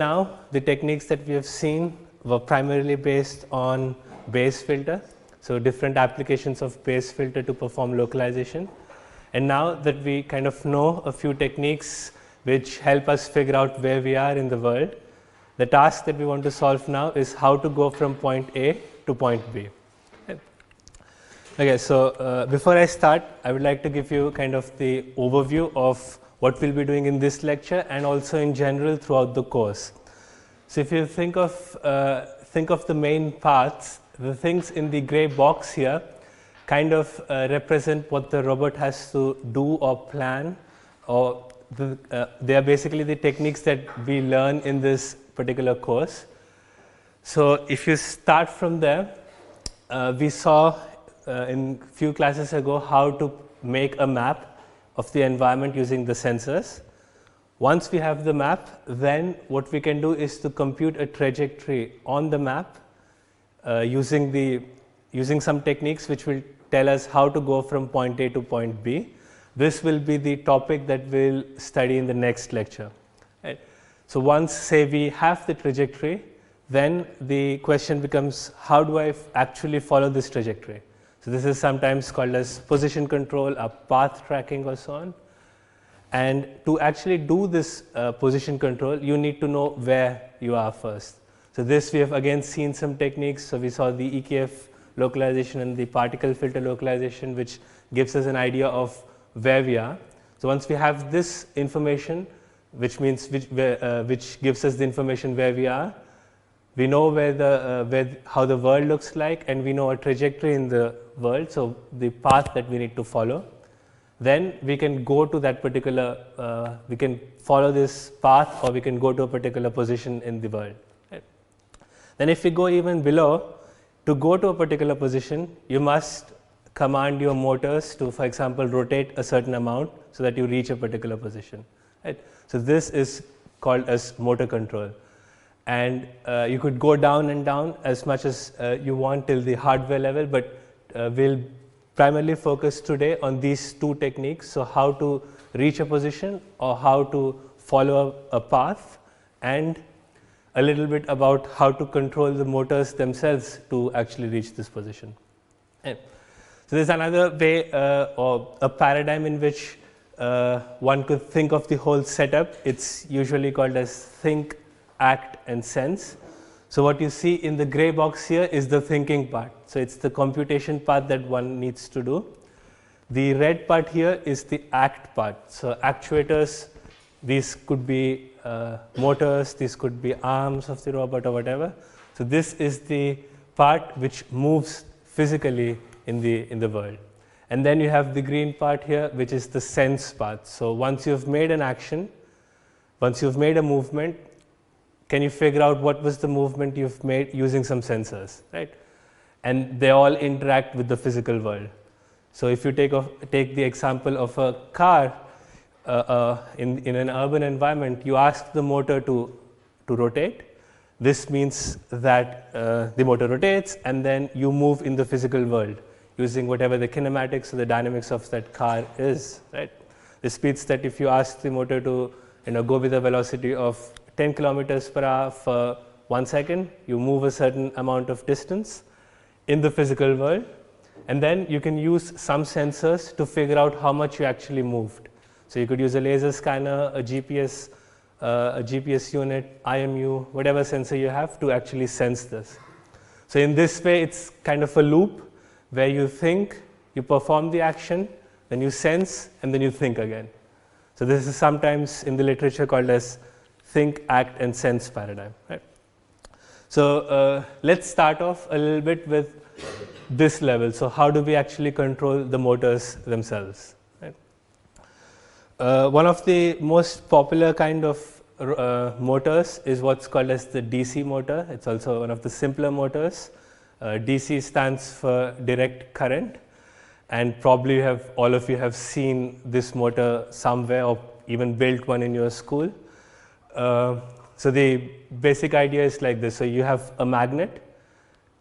Now, the techniques that we have seen were primarily based on base filter, so different applications of base filter to perform localization. And now that we kind of know a few techniques which help us figure out where we are in the world, the task that we want to solve now is how to go from point A to point B. Okay, so before I start, I would like to give you kind of the overview of what we'll be doing in this lecture and also in general throughout the course. So if you think of the main paths, the things in the gray box here kind of represent what the robot has to do or plan, or they are basically the techniques that we learn in this particular course. So if you start from there, we saw in few classes ago how to make a map of the environment using the sensors. Once we have the map, then what we can do is to compute a trajectory on the map using some techniques which will tell us how to go from point A to point B. This will be the topic that we'll study in the next lecture. Right? So once, say, we have the trajectory, then the question becomes, how do I actually follow this trajectory? So this is sometimes called as position control or path tracking or so on. And to actually do this position control, you need to know where you are first. So this we have again seen some techniques. So we saw the EKF localization and the particle filter localization, which gives us an idea of where we are. So once we have this information, which means which gives us the information where we are, we know how the world looks like, and we know a trajectory in the world, so the path that we need to follow. Then we can go to that particular, we can follow this path, or we can go to a particular position in the world. Right? Then if we go even below, to go to a particular position, you must command your motors to, for example, rotate a certain amount so that you reach a particular position. Right? So this is called as motor control. And you could go down and down as much as you want till the hardware level, but we'll primarily focus today on these two techniques. So how to reach a position or how to follow a path, and a little bit about how to control the motors themselves to actually reach this position. And so there's another way or a paradigm in which one could think of the whole setup. It's usually called as think, act and sense. So what you see in the gray box here is the thinking part. So it's the computation part that one needs to do. The red part here is the act part. So actuators, these could be motors, these could be arms of the robot or whatever. So this is the part which moves physically in the world. And then you have the green part here, which is the sense part. So once you've made an action, once you've made a movement, can you figure out what was the movement you've made using some sensors, right? And they all interact with the physical world. So if you take the example of a car in an urban environment, you ask the motor to rotate. This means that the motor rotates, and then you move in the physical world using whatever the kinematics or the dynamics of that car is, right? This means that if you ask the motor to go with a velocity of 10 kilometers per hour for 1 second, you move a certain amount of distance in the physical world, and then you can use some sensors to figure out how much you actually moved. So you could use a laser scanner, a GPS unit, IMU, whatever sensor you have to actually sense this. So in this way, it's kind of a loop where you think, you perform the action, then you sense, and then you think again. So this is sometimes in the literature called as think, act, and sense paradigm. Right? So let's start off a little bit with this level. So how do we actually control the motors themselves? Right? One of the most popular kind of motors is what's called as the DC motor. It's also one of the simpler motors. DC stands for direct current, and probably all of you have seen this motor somewhere or even built one in your school. So the basic idea is like this. So you have a magnet,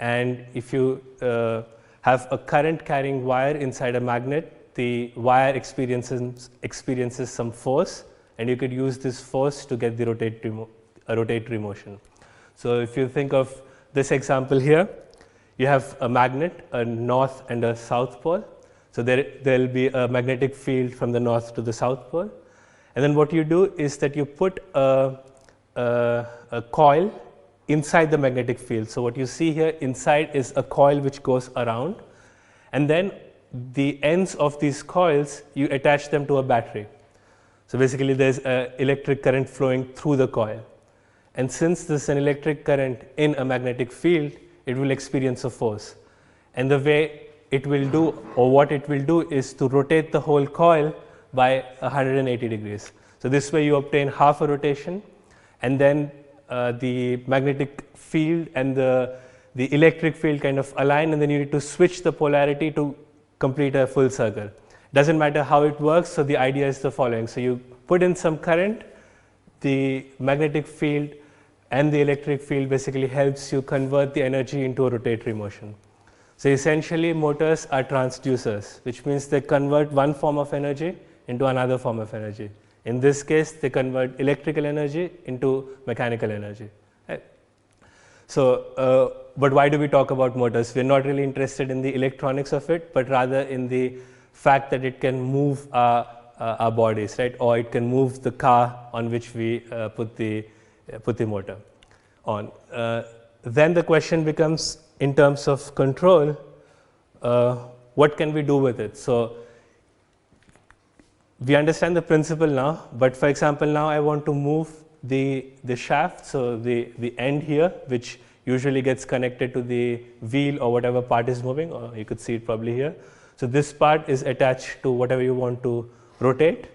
and if you have a current carrying wire inside a magnet, the wire experiences some force, and you could use this force to get the a rotatory motion. So if you think of this example here, you have a magnet, a north and a south pole. So there will be a magnetic field from the north to the south pole. And then what you do is that you put a coil inside the magnetic field. So what you see here inside is a coil which goes around, and then the ends of these coils, you attach them to a battery. So basically there's an electric current flowing through the coil. And since there's an electric current in a magnetic field, it will experience a force. And the way it will do, or what it will do, is to rotate the whole coil by 180 degrees. So this way you obtain half a rotation, and then the magnetic field and the electric field kind of align, and then you need to switch the polarity to complete a full circle. Doesn't matter how it works, so the idea is the following. So you put in some current, the magnetic field and the electric field basically helps you convert the energy into a rotatory motion. So essentially motors are transducers, which means they convert one form of energy into another form of energy. In this case, they convert electrical energy into mechanical energy. Right? So, but why do we talk about motors? We're not really interested in the electronics of it, but rather in the fact that it can move our bodies, right? Or it can move the car on which we put the motor on. Then the question becomes, in terms of control, what can we do with it? So we understand the principle now, but for example, now I want to move the shaft, so the end here, which usually gets connected to the wheel or whatever part is moving, or you could see it probably here. So this part is attached to whatever you want to rotate.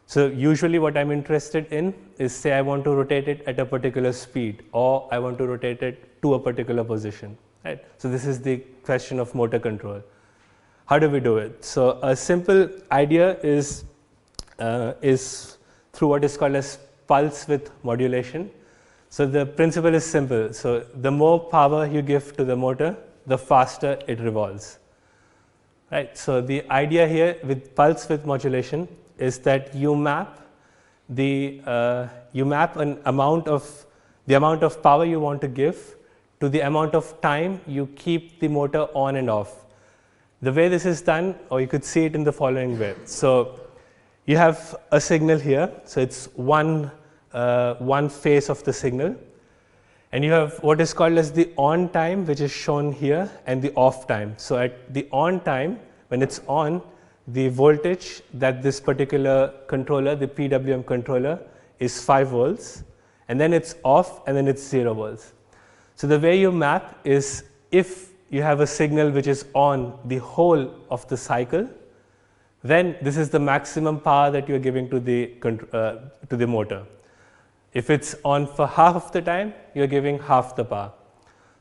So usually what I'm interested in is, say I want to rotate it at a particular speed, or I want to rotate it to a particular position. Right? So this is the question of motor control. How do we do it? So a simple idea is through what is called as pulse width modulation. So the principle is simple. So the more power you give to the motor, the faster it revolves. Right? So the idea here with pulse width modulation is that you map the amount of power you want to give to the amount of time you keep the motor on and off. The way this is done, or you could see it in the following way. So you have a signal here, so it's one phase of the signal, and you have what is called as the on time, which is shown here, and the off time. So at the on time, when it's on, the voltage that this particular controller, the PWM controller, is 5 volts, and then it's off, and then it's 0 volts. So the way you map is, if you have a signal which is on the whole of the cycle, then this is the maximum power that you are giving to the motor. If it's on for half of the time, you are giving half the power.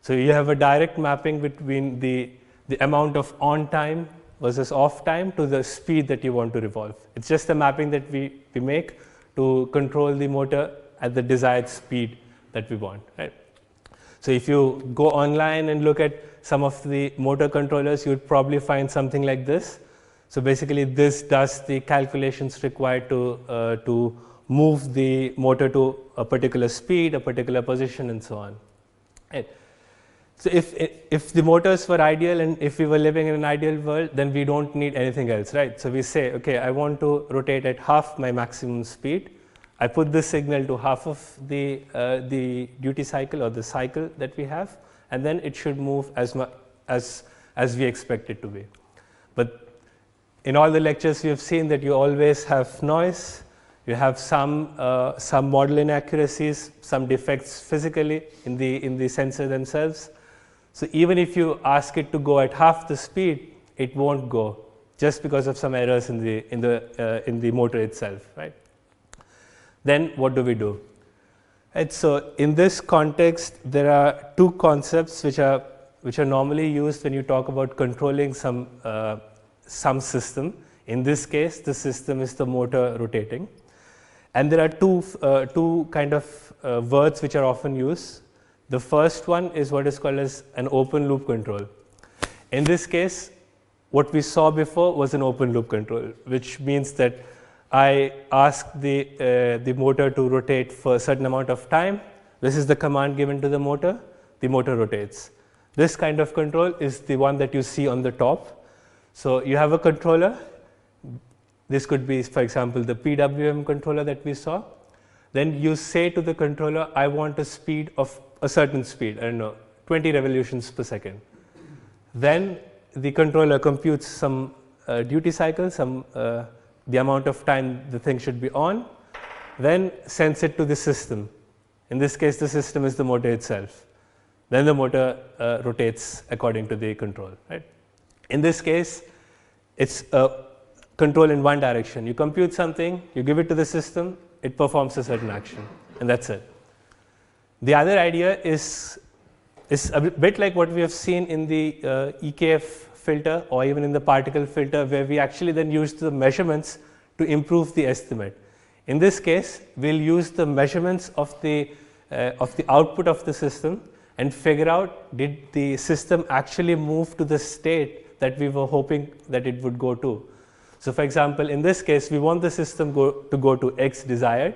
So you have a direct mapping between the amount of on time versus off time to the speed that you want to revolve. It's just a mapping that we make to control the motor at the desired speed that we want. Right? So if you go online and look at some of the motor controllers, you would probably find something like this. So basically this does the calculations required to move the motor to a particular speed, a particular position, and so on. Right. So if the motors were ideal, and if we were living in an ideal world, then we don't need anything else, right? So we say, okay, I want to rotate at half my maximum speed. I put this signal to half of the duty cycle or the cycle that we have, and then it should move as we expect it to be. But in all the lectures we have seen that you always have noise, you have some model inaccuracies, some defects physically in the sensor themselves. So even if you ask it to go at half the speed, it won't go, just because of some errors in the motor itself, right? Then what do we do? Right, so in this context, there are two concepts which are normally used when you talk about controlling some system. In this case, the system is the motor rotating, and there are two kind of words which are often used. The first one is what is called as an open loop control. In this case, what we saw before was an open loop control, which means that I ask the motor to rotate for a certain amount of time. This is the command given to the motor rotates. This kind of control is the one that you see on the top. So you have a controller. This could be, for example, the PWM controller that we saw. Then you say to the controller, I want a speed of a certain speed, I don't know, 20 revolutions per second. Then the controller computes some duty cycle, the amount of time the thing should be on, then sends it to the system. In this case, the system is the motor itself. Then the motor rotates according to the control. Right? In this case, it's a control in one direction. You compute something, you give it to the system, it performs a certain action, and that's it. The other idea is a bit like what we have seen in the EKF filter or even in the particle filter, where we actually then use the measurements to improve the estimate. In this case, we'll use the measurements of the output of the system and figure out, did the system actually move to the state that we were hoping that it would go to. So for example, in this case, we want the system to go to X desired,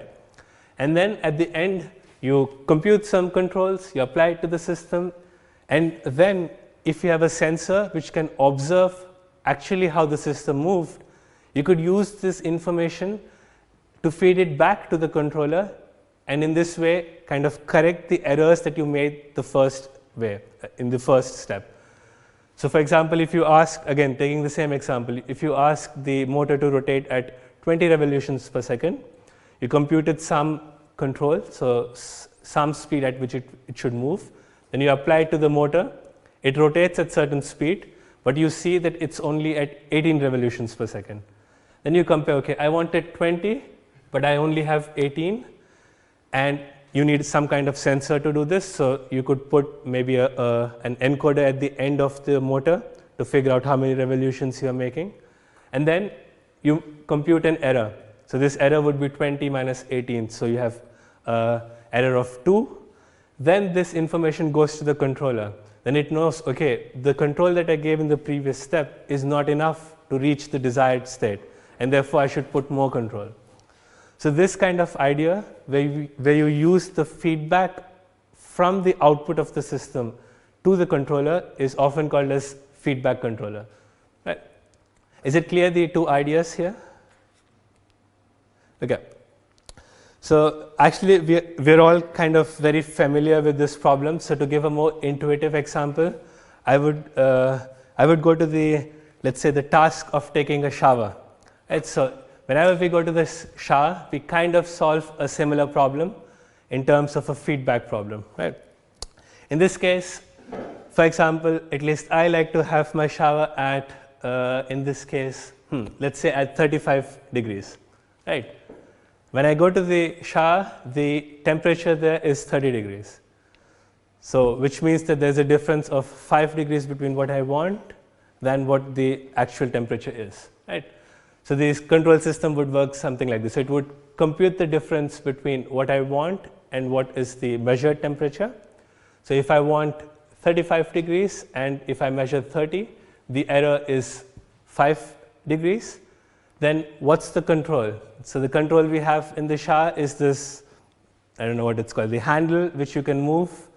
and then at the end, you compute some controls, you apply it to the system, and then if you have a sensor which can observe actually how the system moved, you could use this information to feed it back to the controller, and in this way kind of correct the errors that you made the first way, in the first step. So for example, if you ask, again taking the same example, if you ask the motor to rotate at 20 revolutions per second, you computed some control, so some speed at which it should move, then you apply it to the motor, it rotates at certain speed, but you see that it's only at 18 revolutions per second. Then you compare, okay, I wanted 20, but I only have 18, and you need some kind of sensor to do this, so you could put maybe an encoder at the end of the motor to figure out how many revolutions you are making, and then you compute an error. So this error would be 20 minus 18, so you have error of 2. Then this information goes to the controller. Then it knows, okay, the control that I gave in the previous step is not enough to reach the desired state, and therefore I should put more control. So this kind of idea, where you use the feedback from the output of the system to the controller, is often called as feedback controller. Right? Is it clear, the two ideas here? Okay. So actually, we're all kind of very familiar with this problem. So to give a more intuitive example, I would go to the, let's say, the task of taking a shower. Right? So whenever we go to this shower, we kind of solve a similar problem in terms of a feedback problem. Right? In this case, for example, at least I like to have my shower at, in this case, let's say at 35 degrees. Right? When I go to the shower, the temperature there is 30 degrees. So which means that there's a difference of 5 degrees between what I want than what the actual temperature is. Right? So this control system would work something like this. So it would compute the difference between what I want and what is the measured temperature. So if I want 35 degrees and if I measure 30, the error is 5 degrees. Then what's the control? So the control we have in the shower is this, I don't know what it's called, the handle which you can move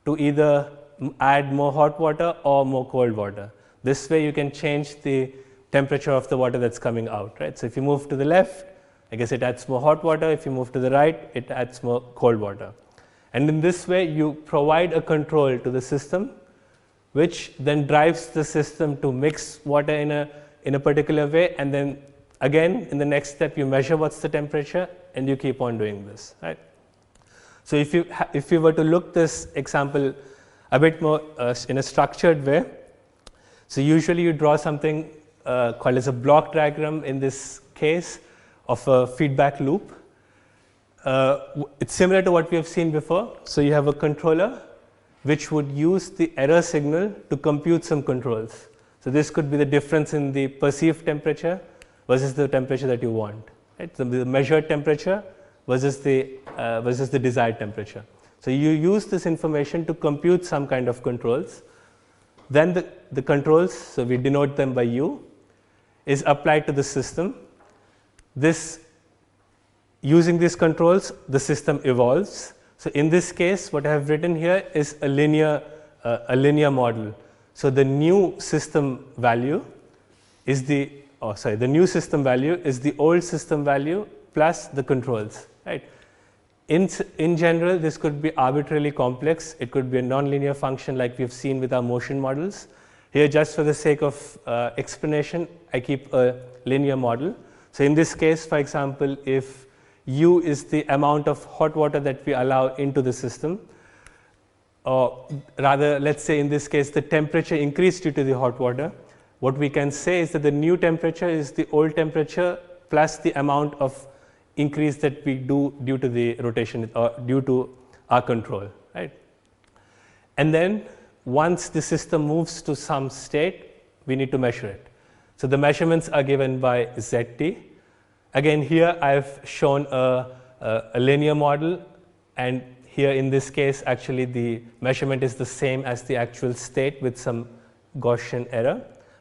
to either add more hot water or more cold water. This way you can change the temperature of the water that's coming out. Right? So if you move to the left, I guess it adds more hot water. If you move to the right, it adds more cold water. And in this way, you provide a control to the system, which then drives the system to mix water in a particular way, and then again, in the next step, you measure what's the temperature, and you keep on doing this. Right? So if you were to look this example a bit more in a structured way, so usually you draw something called as a block diagram in this case of a feedback loop. It's similar to what we have seen before. So you have a controller which would use the error signal to compute some controls. So this could be the difference in the perceived temperature versus the temperature that you want. Right? So the measured temperature versus the desired temperature. So you use this information to compute some kind of controls. Then the controls, so we denote them by U, is applied to the system. This using these controls, the system evolves. So in this case, what I have written here is a linear model. So the new system value is the new system value is the old system value plus the controls, right? In general, this could be arbitrarily complex. It could be a nonlinear function like we've seen with our motion models. Here, just for the sake of explanation, I keep a linear model. So in this case, for example, if U is the amount of hot water that we allow into the system, or rather, let's say in this case, the temperature increased due to the hot water, what we can say is that the new temperature is the old temperature plus the amount of increase that we do due to the rotation or due to our control, right? And then once the system moves to some state, we need to measure it. So the measurements are given by ZT. Again, here I've shown a linear model, and here in this case, actually the measurement is the same as the actual state with some Gaussian error.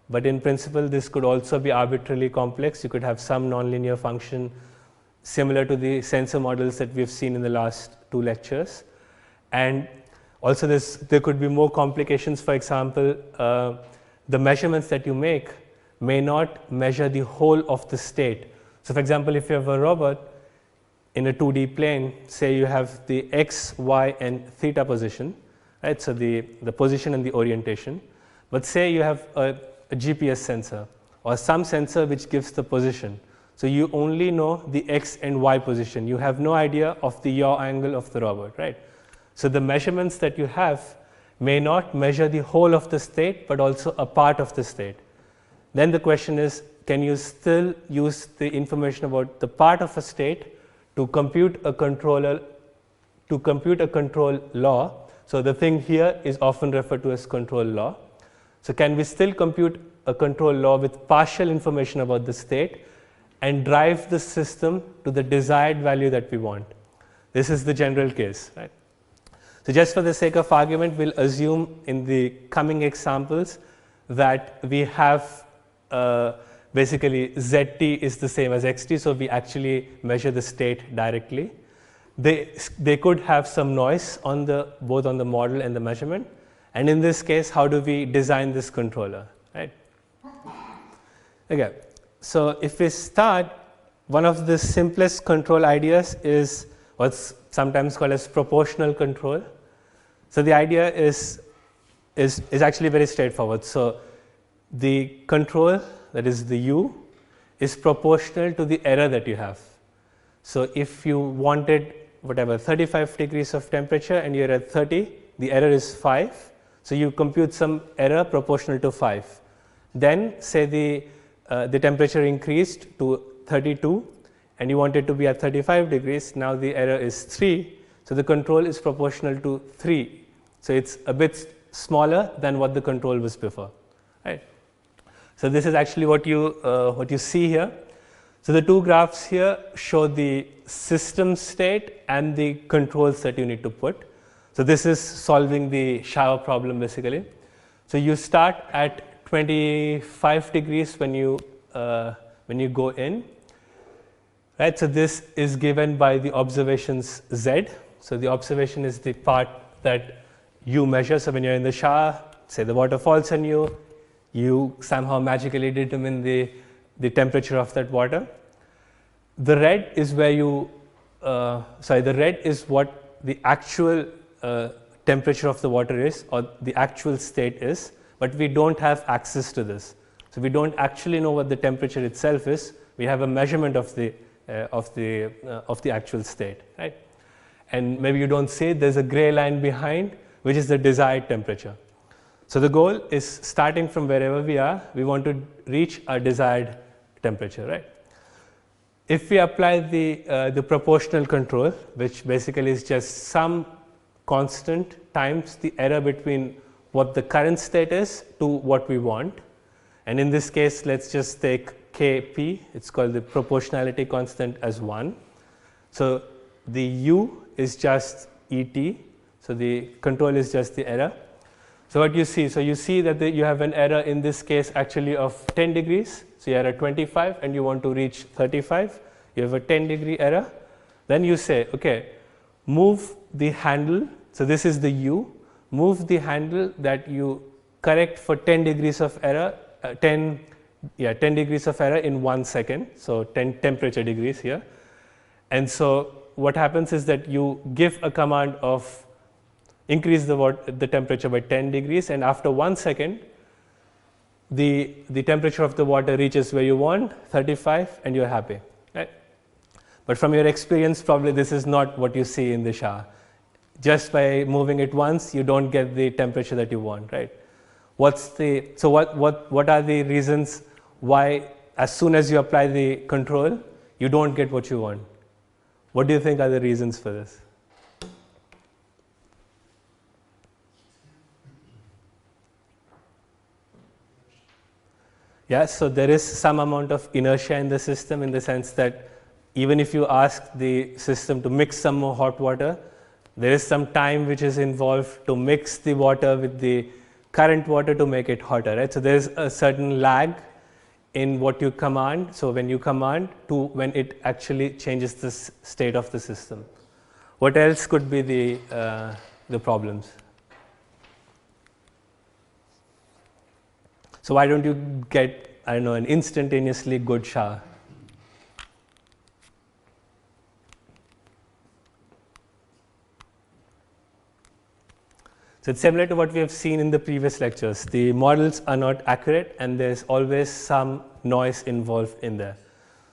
But in principle, this could also be arbitrarily complex. You could have some nonlinear function similar to the sensor models that we've seen in the last 2 lectures. And also there could be more complications. For example, the measurements that you make may not measure the whole of the state. So for example, if you have a robot in a 2D plane, say you have the x, y, and theta position, right? So the position and the orientation. But say you have a GPS sensor or some sensor which gives the position. So you only know the x and y position. You have no idea of the yaw angle of the robot, right? So the measurements that you have may not measure the whole of the state, but also a part of the state. Then the question is, can you still use the information about the part of a state to compute a control law? So the thing here is often referred to as control law. So can we still compute a control law with partial information about the state and drive the system to the desired value that we want? This is the general case, right? So just for the sake of argument, we'll assume in the coming examples that we have basically ZT is the same as XT, so we actually measure the state directly. They could have some noise on both on the model and the measurement. And in this case, how do we design this controller, right? Okay, so if we start, one of the simplest control ideas is what's sometimes called as proportional control. So the idea is actually very straightforward. So the control, that is the U, is proportional to the error that you have. So if you wanted whatever 35 degrees of temperature and you're at 30, the error is 5. So you compute some error proportional to 5. Then say the temperature increased to 32 and you want it to be at 35 degrees. Now the error is 3. So the control is proportional to 3. So it's a bit smaller than what the control was before, right? So this is actually what you see here. So the 2 graphs here show the system state and the controls that you need to put. So this is solving the shower problem basically. So you start at 25 degrees when you go in, right? So this is given by the observations Z. So the observation is the part that you measure. So when you're in the shower, say the water falls on you, you somehow magically determine the temperature of that water. The red is where the red is what the actual temperature of the water is, or the actual state is, but we don't have access to this. So we don't actually know what the temperature itself is. We have a measurement of the actual state, right? And maybe you don't see it, there's a gray line behind, which is the desired temperature. So the goal is, starting from wherever we are, we want to reach our desired temperature, right? If we apply the proportional control, which basically is just some constant times the error between what the current state is to what we want, and in this case, let's just take Kp, it's called the proportionality constant, as 1. So the U is just Et, so the control is just the error. So what you see, that you have an error in this case actually of 10 degrees. So you are at 25 and you want to reach 35. You have a 10 degree error. Then you say, okay, move the handle, so this is the U, move the handle that you correct for 10 degrees of error, 10 degrees of error in 1 second, so 10 temperature degrees here. And so what happens is that you give a command of increase the temperature by 10 degrees, and after 1 second, the temperature of the water reaches where you want, 35, and you're happy. Right? But from your experience, probably this is not what you see in the shower. Just by moving it once, you don't get the temperature that you want, right? What are the reasons why as soon as you apply the control, you don't get what you want? What do you think are the reasons for this? Yeah, so there is some amount of inertia in the system, in the sense that even if you ask the system to mix some more hot water, there is some time which is involved to mix the water with the current water to make it hotter, right? So there is a certain lag in what you command, so when you command to when it actually changes the state of the system. What else could be the problems? So why don't you get, I don't know, an instantaneously good shower? So it's similar to what we have seen in the previous lectures. The models are not accurate, and there's always some noise involved in there.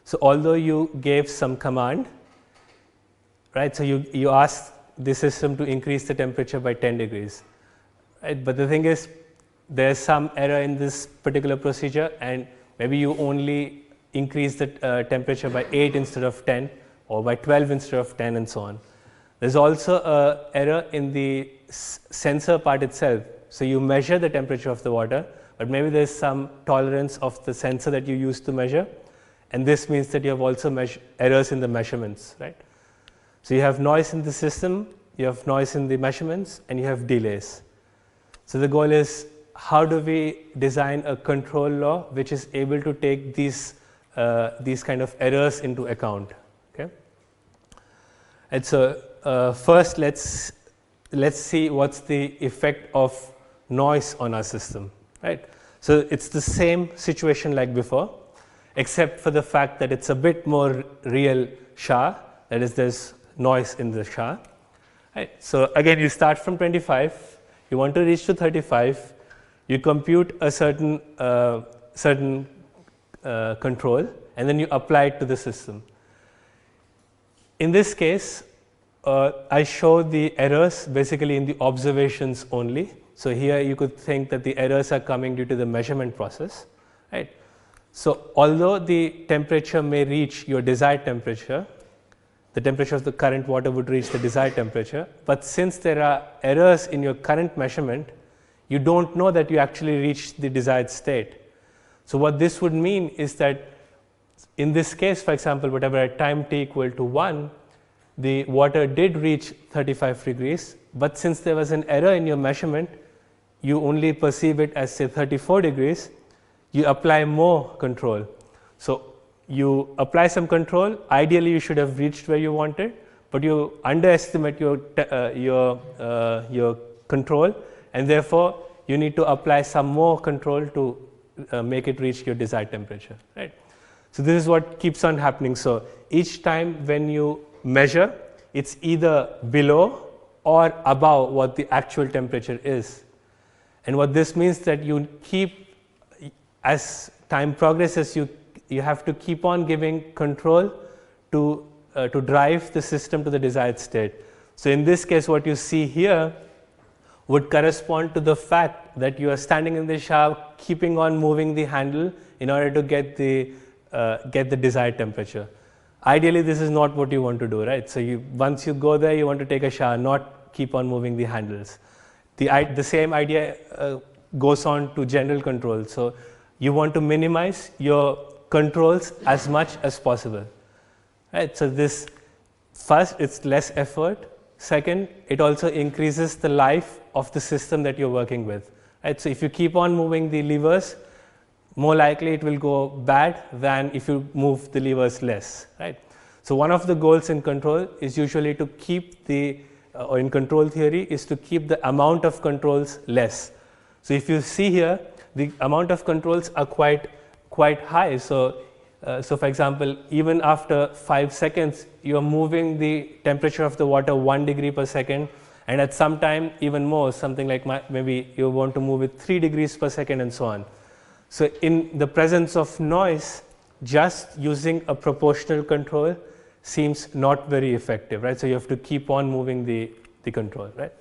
So although you gave some command, right? So you asked the system to increase the temperature by 10 degrees, right? But the thing is, there's some error in this particular procedure, and maybe you only increase the temperature by 8 instead of 10, or by 12 instead of 10, and so on. There's also an error in the sensor part itself. So you measure the temperature of the water, but maybe there's some tolerance of the sensor that you use to measure, and this means that you have also errors in the measurements, right? So you have noise in the system, you have noise in the measurements, and you have delays. So the goal is, how do we design a control law which is able to take these kind of errors into account? Okay. And so first, let's see what's the effect of noise on our system, right? So it's the same situation like before, except for the fact that it's a bit more real shower. That is, there's noise in the shower. Right? So again, you start from 25. You want to reach to 35. You compute a certain control, and then you apply it to the system. In this case, I show the errors basically in the observations only. So here you could think that the errors are coming due to the measurement process, right? So although the temperature may reach your desired temperature, the temperature of the current water would reach the desired temperature, but since there are errors in your current measurement, you don't know that you actually reached the desired state. So what this would mean is that in this case, for example, whatever at time t equal to 1, the water did reach 35 degrees, but since there was an error in your measurement, you only perceive it as, say, 34 degrees, you apply more control. So you apply some control, ideally you should have reached where you wanted, but you underestimate your control, and therefore you need to apply some more control to make it reach your desired temperature, right? So this is what keeps on happening. So each time when you measure, it's either below or above what the actual temperature is. And what this means that you keep, as time progresses, you have to keep on giving control to drive the system to the desired state. So in this case, what you see here would correspond to the fact that you are standing in the shower, keeping on moving the handle in order to get the desired temperature. Ideally, this is not what you want to do, right? So once you go there, you want to take a shower, not keep on moving the handles. The same idea goes on to general control. So you want to minimize your controls as much as possible, right? So this, first, it's less effort. Second, it also increases the life of the system that you're working with, right? So if you keep on moving the levers, more likely it will go bad than if you move the levers less, right? So one of the goals in control is usually to keep the, or in control theory, is to keep the amount of controls less. So if you see here, the amount of controls are quite high. So for example, even after 5 seconds, you are moving the temperature of the water 1 degree per second, and at some time even more, something like maybe you want to move it 3 degrees per second and so on. So in the presence of noise, just using a proportional control seems not very effective, right? So you have to keep on moving the control, right?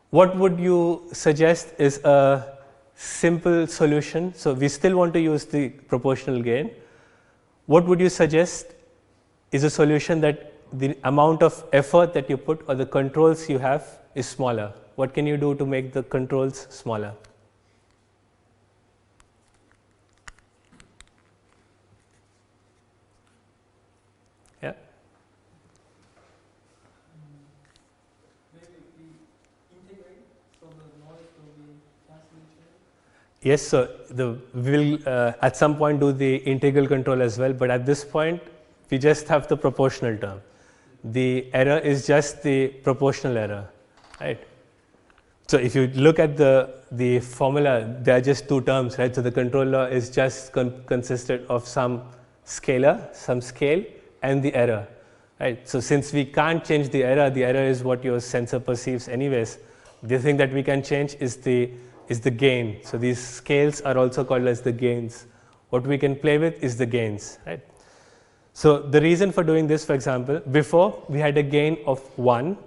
What would you suggest is a simple solution? So we still want to use the proportional gain. What would you suggest is a solution that the amount of effort that you put or the controls you have is smaller? What can you do to make the controls smaller? Yeah. Maybe we integrate so the noise will be cancelled each other. Yes, so we will at some point do the integral control as well, but at this point we just have the proportional term. The error is just the proportional error, right? So if you look at the formula, there are just two terms, right? So the control law is just consisted of some scalar, some scale, and the error, right? So since we can't change the error is what your sensor perceives anyways. The thing that we can change is the gain. So these scales are also called as the gains. What we can play with is the gains, right? So the reason for doing this, for example, before we had a gain of 1,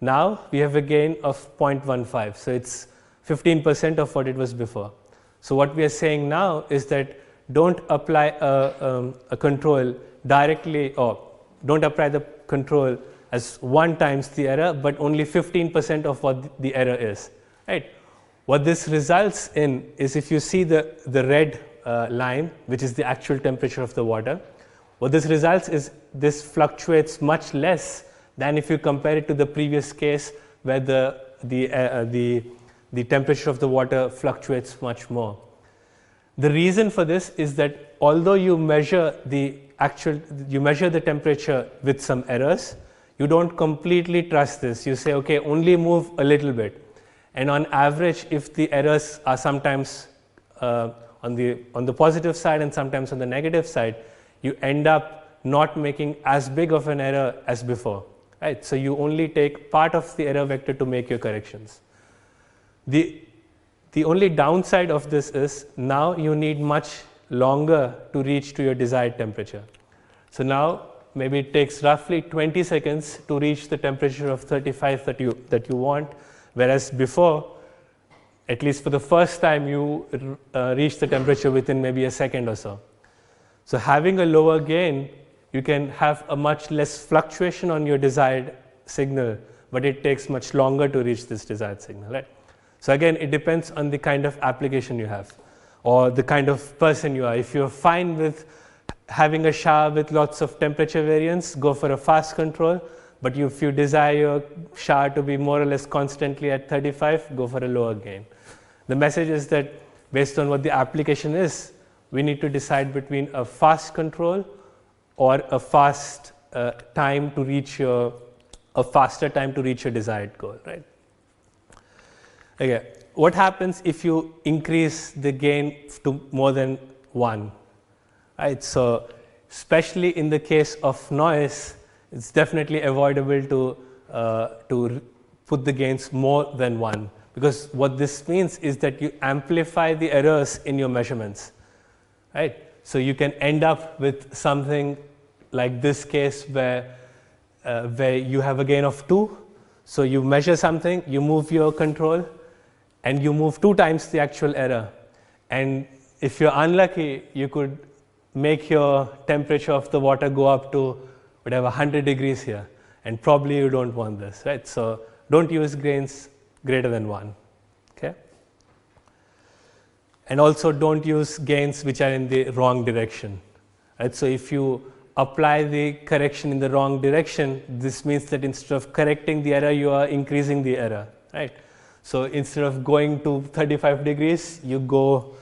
now we have a gain of 0.15. So it's 15% of what it was before. So what we are saying now is that don't apply a control directly, or don't apply the control as 1 times the error, but only 15% of what the error is, right? What this results in is, if you see the red line, which is the actual temperature of the water, what this results is this fluctuates much less than if you compare it to the previous case where the temperature of the water fluctuates much more. The reason for this is that although you measure the temperature with some errors, you don't completely trust this. You say, okay, only move a little bit. And on average, if the errors are sometimes on the positive side and sometimes on the negative side, you end up not making as big of an error as before, right? So you only take part of the error vector to make your corrections. The only downside of this is now you need much longer to reach to your desired temperature. So now maybe it takes roughly 20 seconds to reach the temperature of 35 that you want, whereas before, at least for the first time, you reach the temperature within maybe a second or so. So having a lower gain, you can have a much less fluctuation on your desired signal, but it takes much longer to reach this desired signal, right? So again, it depends on the kind of application you have or the kind of person you are. If you're fine with having a shower with lots of temperature variance, go for a fast control. But if you desire your shower to be more or less constantly at 35, go for a lower gain. The message is that based on what the application is, we need to decide between a fast control or a fast time to reach a faster time to reach your desired goal, right? Okay, what happens if you increase the gain to more than 1? Right, so especially in the case of noise, it's definitely avoidable to put the gains more than 1, because what this means is that you amplify the errors in your measurements, right? So you can end up with something like this case where you have a gain of 2. So you measure something, you move your control, and you move 2 times the actual error. And if you're unlucky, you could make your temperature of the water go up to whatever 100 degrees here, and probably you don't want this, right? So don't use gains greater than 1, okay? And also don't use gains which are in the wrong direction, right? So if you apply the correction in the wrong direction, this means that instead of correcting the error, you are increasing the error, right? So instead of going to 35 degrees, you go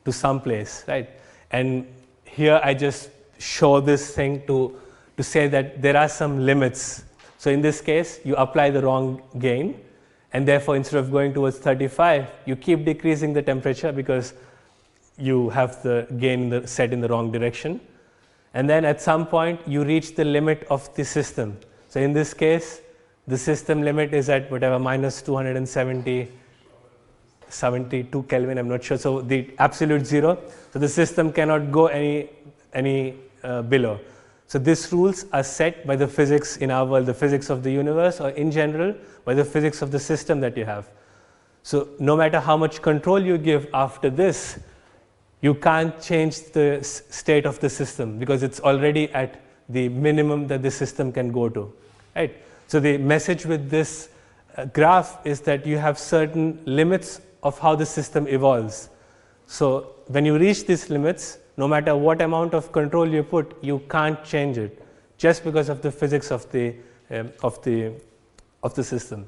to some place, right? And here I just show this thing to to say that there are some limits. So in this case, you apply the wrong gain, and therefore instead of going towards 35, you keep decreasing the temperature because you have the gain set in the wrong direction. And then at some point, you reach the limit of the system. So in this case, the system limit is at whatever, minus 272 Kelvin, I'm not sure. So the absolute zero. So the system cannot go any below. So these rules are set by the physics in our world, the physics of the universe, or in general, by the physics of the system that you have. So no matter how much control you give after this, you can't change the state of the system because it's already at the minimum that the system can go to, right? So the message with this graph is that you have certain limits of how the system evolves. So when you reach these limits, no matter what amount of control you put, you can't change it just because of the physics of the system.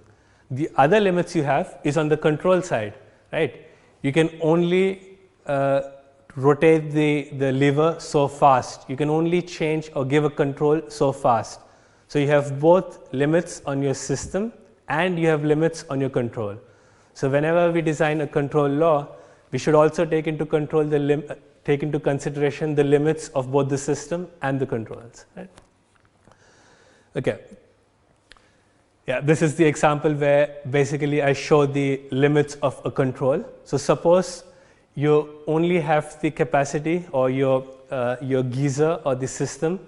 The other limits you have is on the control side, right? You can only rotate the lever so fast. You can only change or give a control so fast. So you have both limits on your system and you have limits on your control. So whenever we design a control law, we should also take into consideration the limits of both the system and the controls. Right? Okay. Yeah, this is the example where basically I show the limits of a control. So suppose you only have the capacity, or your geyser or the system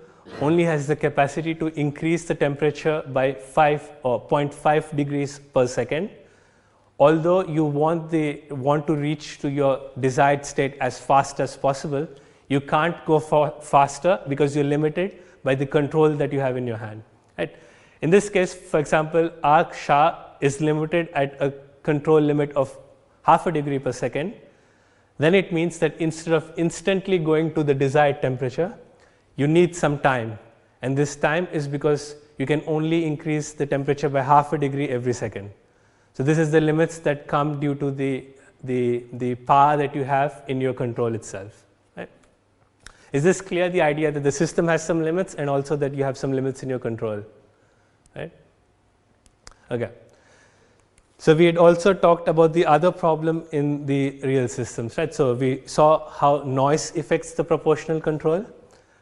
only has the capacity to increase the temperature by 5 or 0.5 degrees per second. Although you want to reach to your desired state as fast as possible, you can't go faster because you're limited by the control that you have in your hand. Right? In this case, for example, arc SHA is limited at a control limit of half a degree per second. Then it means that instead of instantly going to the desired temperature, you need some time. And this time is because you can only increase the temperature by half a degree every second. So this is the limits that come due to the power that you have in your control itself. Right? Is this clear, the idea that the system has some limits and also that you have some limits in your control? Right? Okay. So we had also talked about the other problem in the real systems, right? So we saw how noise affects the proportional control.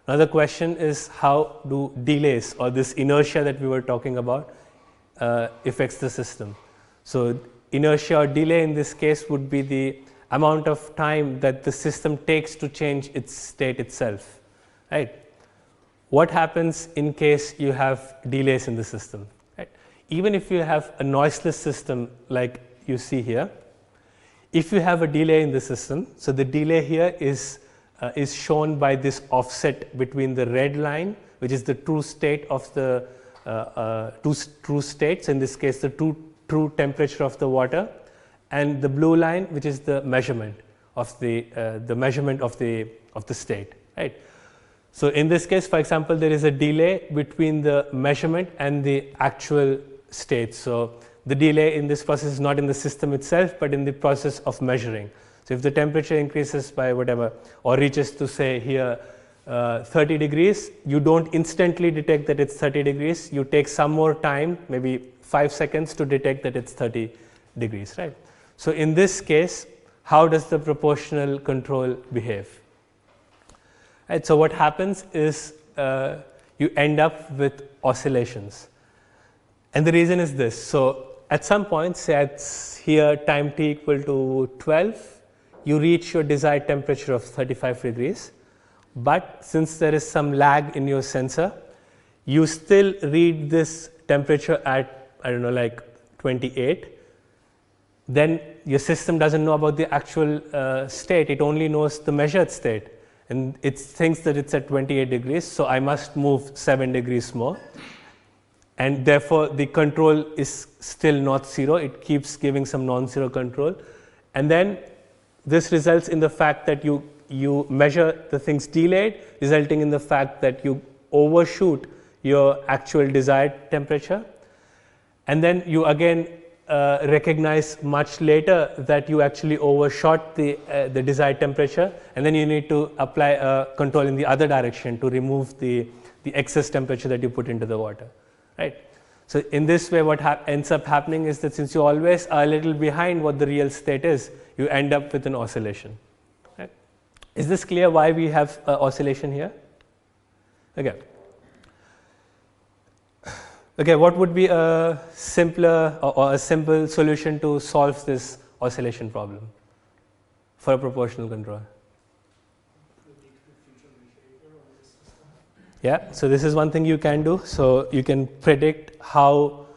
Another question is how do delays, or this inertia that we were talking about, affects the system. So inertia or delay in this case would be the amount of time that the system takes to change its state itself, right? What happens in case you have delays in the system? Right? Even if you have a noiseless system like you see here, if you have a delay in the system, so the delay here is shown by this offset between the red line, which is the true state of the two true states, in this case the true temperature of the water, and the blue line, which is the measurement of the state, right? So in this case, for example, there is a delay between the measurement and the actual state. So the delay in this process is not in the system itself, but in the process of measuring. So if the temperature increases by whatever, or reaches to say here 30 degrees, you don't instantly detect that it's 30 degrees. You take some more time, maybe 5 seconds, to detect that it's 30 degrees, right? So in this case, how does the proportional control behave? Right, so what happens is you end up with oscillations. And the reason is this. So at some point, say at here time t equal to 12, you reach your desired temperature of 35 degrees. But since there is some lag in your sensor, you still read this temperature at, I don't know, like 28. Then your system doesn't know about the actual state. It only knows the measured state. And it thinks that it's at 28 degrees, so I must move 7 degrees more. And therefore, the control is still not zero. It keeps giving some non-zero control. And then this results in the fact that you measure the things delayed, resulting in the fact that you overshoot your actual desired temperature. And then you again recognize much later that you actually overshot the desired temperature, and then you need to apply a control in the other direction to remove the the excess temperature that you put into the water, right? So in this way, what ends up happening is that since you always are a little behind what the real state is, you end up with an oscillation. Right? Is this clear why we have oscillation here? Okay. Okay, what would be a simpler or a simple solution to solve this oscillation problem for a proportional control? Yeah, so this is one thing you can do. So you can predict how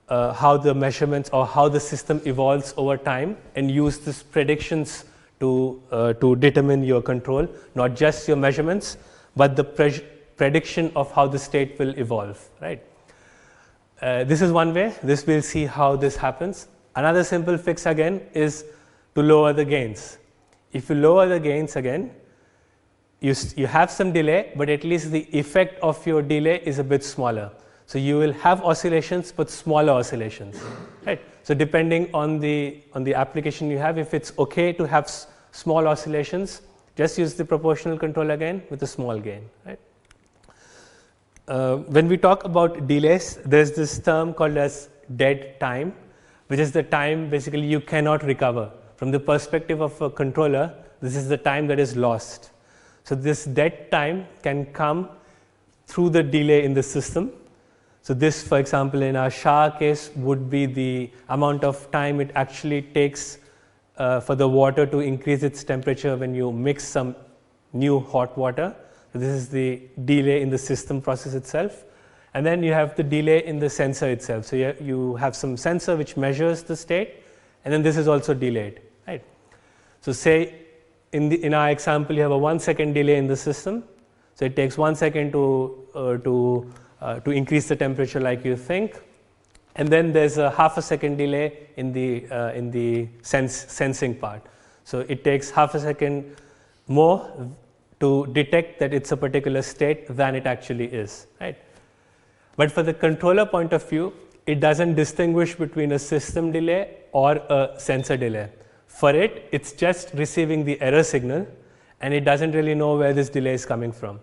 the measurements or how the system evolves over time, and use these predictions to determine your control, not just your measurements, but the prediction of how the state will evolve, right? This is one way. This we'll see how this happens. Another simple fix again is to lower the gains. If you lower the gains again, you have some delay, but at least the effect of your delay is a bit smaller. So you will have oscillations, but smaller oscillations, right? So depending on the application you have, if it's okay to have small oscillations, just use the proportional control again with a small gain, right? When we talk about delays, there's this term called as dead time, which is the time basically you cannot recover. From the perspective of a controller, this is the time that is lost. So this dead time can come through the delay in the system. So this, for example, in our shower case would be the amount of time it actually takes for the water to increase its temperature when you mix some new hot water. So this is the delay in the system process itself. And then you have the delay in the sensor itself. So you have some sensor which measures the state, and then this is also delayed, right? So say in our example, you have a 1 second delay in the system. So it takes 1 second to increase the temperature like you think. And then there's a half a second delay in the sensing part. So it takes half a second more to detect that it's a particular state than it actually is, right? But for the controller point of view, it doesn't distinguish between a system delay or a sensor delay. For it, it's just receiving the error signal, and it doesn't really know where this delay is coming from.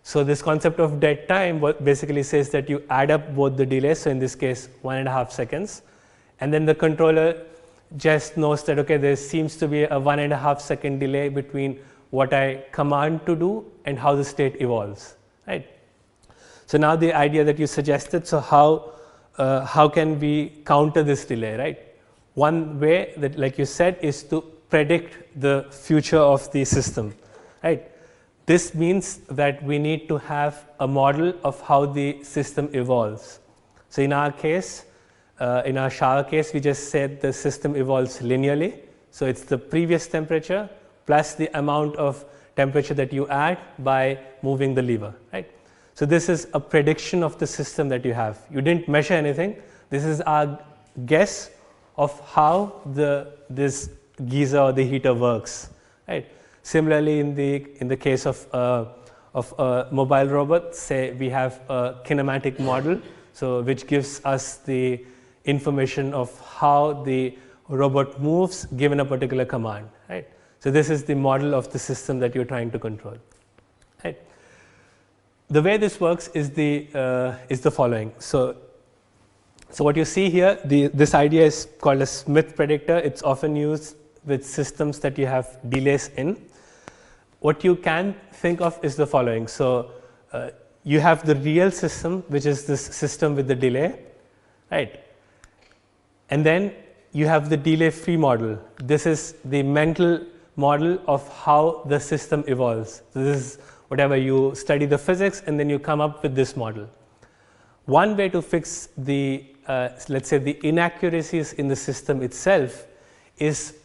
So this concept of dead time basically says that you add up both the delays, so in this case 1.5 seconds, and then the controller just knows that, okay, there seems to be a 1.5 second delay between what I command to do and how the state evolves, right? So now the idea that you suggested, so how can we counter this delay, right? One way that, like you said, is to predict the future of the system, right? This means that we need to have a model of how the system evolves. So in our case, in our shower case, we just said the system evolves linearly. So it's the previous temperature plus the amount of temperature that you add by moving the lever, right? So this is a prediction of the system that you have. You didn't measure anything. This is our guess of how this geyser or the heater works, right? Similarly, in the case of a mobile robot, say we have a kinematic model, so which gives us the information of how the robot moves given a particular command, right? So this is the model of the system that you're trying to control, right? The way this works is the following. So what you see here, this idea is called a Smith predictor. It's often used with systems that you have delays in. What you can think of is the following. So you have the real system, which is this system with the delay, right? And then you have the delay-free model. This is the mental model of how the system evolves. So this is whatever you study the physics, and then you come up with this model. One way to fix the, let's say, the inaccuracies in the system itself is,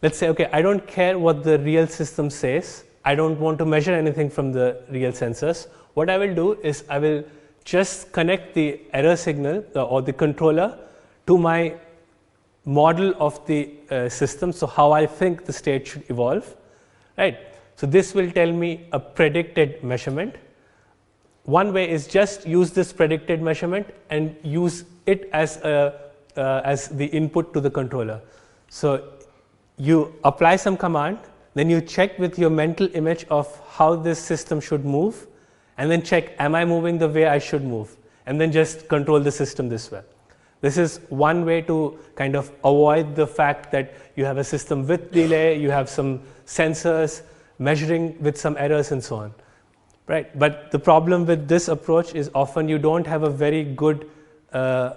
let's say, okay, I don't care what the real system says. I don't want to measure anything from the real sensors. What I will do is I will just connect the error signal or the controller to my model of the system, so how I think the state should evolve, right? So this will tell me a predicted measurement. One way is just use this predicted measurement and use it as the input to the controller. So you apply some command, then you check with your mental image of how this system should move, and then check, am I moving the way I should move? And then just control the system this way. This is one way to kind of avoid the fact that you have a system with delay, you have some sensors measuring with some errors and so on. Right? But the problem with this approach is often you don't have a very good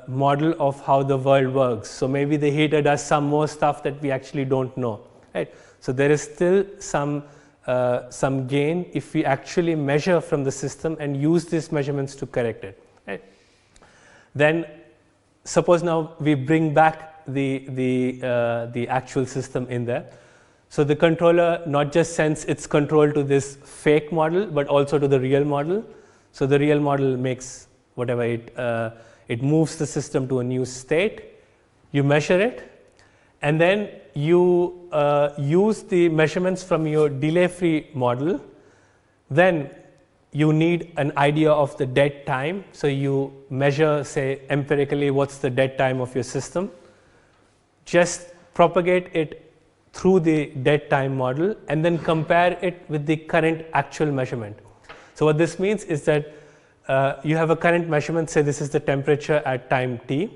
model of how the world works. So maybe the heater does some more stuff that we actually don't know. Right? So there is still some gain if we actually measure from the system and use these measurements to correct it. Right? Then suppose now we bring back the actual system in there. So the controller not just sends its control to this fake model, but also to the real model. So the real model makes whatever it moves the system to a new state. You measure it, and then you use the measurements from your delay-free model. Then you need an idea of the dead time. So you measure, say, empirically what's the dead time of your system. Just propagate it through the dead time model and then compare it with the current actual measurement. So what this means is that you have a current measurement, say this is the temperature at time t,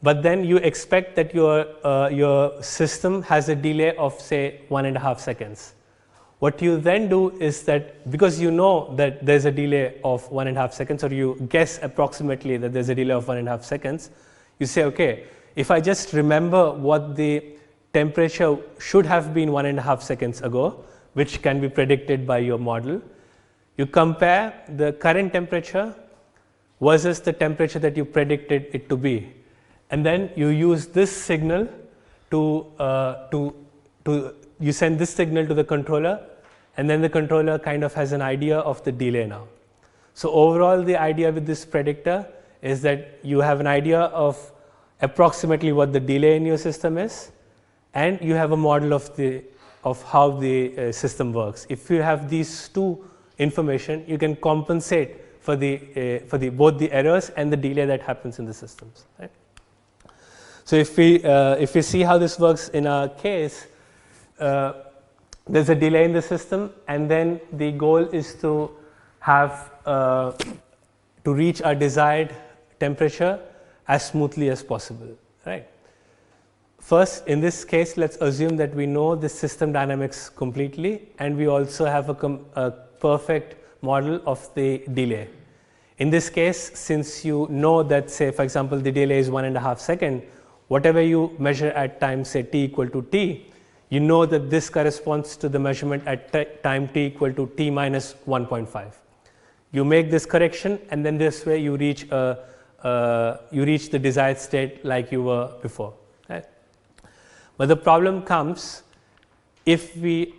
but then you expect that your system has a delay of say 1.5 seconds. What you then do is that, because you know that there's a delay of 1.5 seconds, or you guess approximately that there's a delay of 1.5 seconds, you say, okay, if I just remember what the temperature should have been 1.5 seconds ago, which can be predicted by your model, you compare the current temperature versus the temperature that you predicted it to be. And then you use this signal you send this signal to the controller, and then the controller kind of has an idea of the delay now. So overall, the idea with this predictor is that you have an idea of approximately what the delay in your system is, and you have a model of how the system works. If you have these two information, you can compensate for both the errors and the delay that happens in the systems. Right? So if we see how this works in our case, there's a delay in the system, and then the goal is to have to reach our desired temperature as smoothly as possible. Right? First, in this case, let's assume that we know the system dynamics completely, and we also have a perfect model of the delay. In this case, since you know that, say, for example, the delay is 1.5 seconds, whatever you measure at time, say, t equal to t, you know that this corresponds to the measurement at time t equal to t minus 1.5. You make this correction, and then this way you reach the desired state like you were before. Right? But the problem comes if we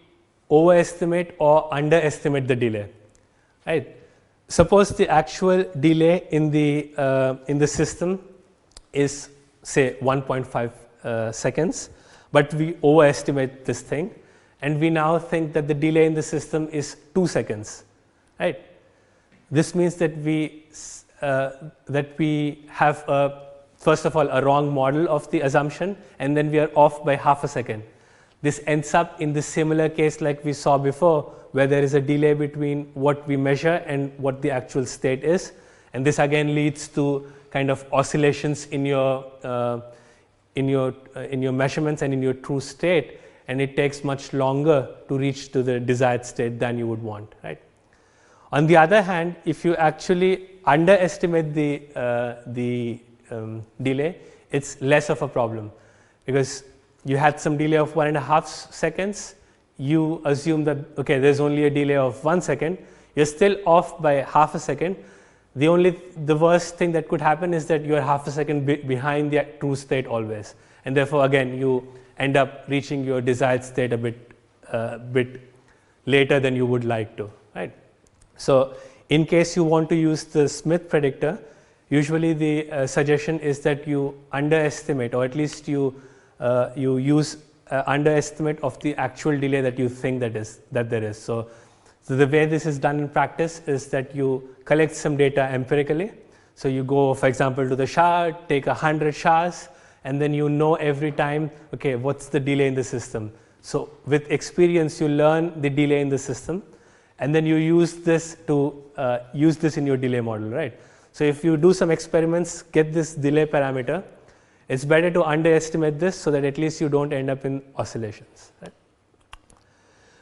overestimate or underestimate the delay. Right? Suppose the actual delay in the system is, say, 1.5 seconds, but we overestimate this thing, and we now think that the delay in the system is 2 seconds. Right? This means that we have first of all a wrong model of the assumption, and then we are off by half a second. This ends up in the similar case like we saw before, where there is a delay between what we measure and what the actual state is, and this again leads to kind of oscillations in your measurements and in your true state, and it takes much longer to reach to the desired state than you would want. Right? On the other hand, if you actually underestimate the delay, it's less of a problem, because you had some delay of 1.5 seconds. You assume that, okay, there's only a delay of 1 second. You're still off by half a second. The worst thing that could happen is that you're half a second behind the true state always, and therefore again you end up reaching your desired state a bit later than you would like to. Right? So in case you want to use the Smith predictor, usually the suggestion is that you underestimate, or at least you use underestimate of the actual delay that you think that there is. So the way this is done in practice is that you collect some data empirically. So you go, for example, to the shower, take 100 showers, and then you know every time, okay, what's the delay in the system. So with experience, you learn the delay in the system, and then you use this to use this in your delay model, right? So if you do some experiments, get this delay parameter, it's better to underestimate this so that at least you don't end up in oscillations, right?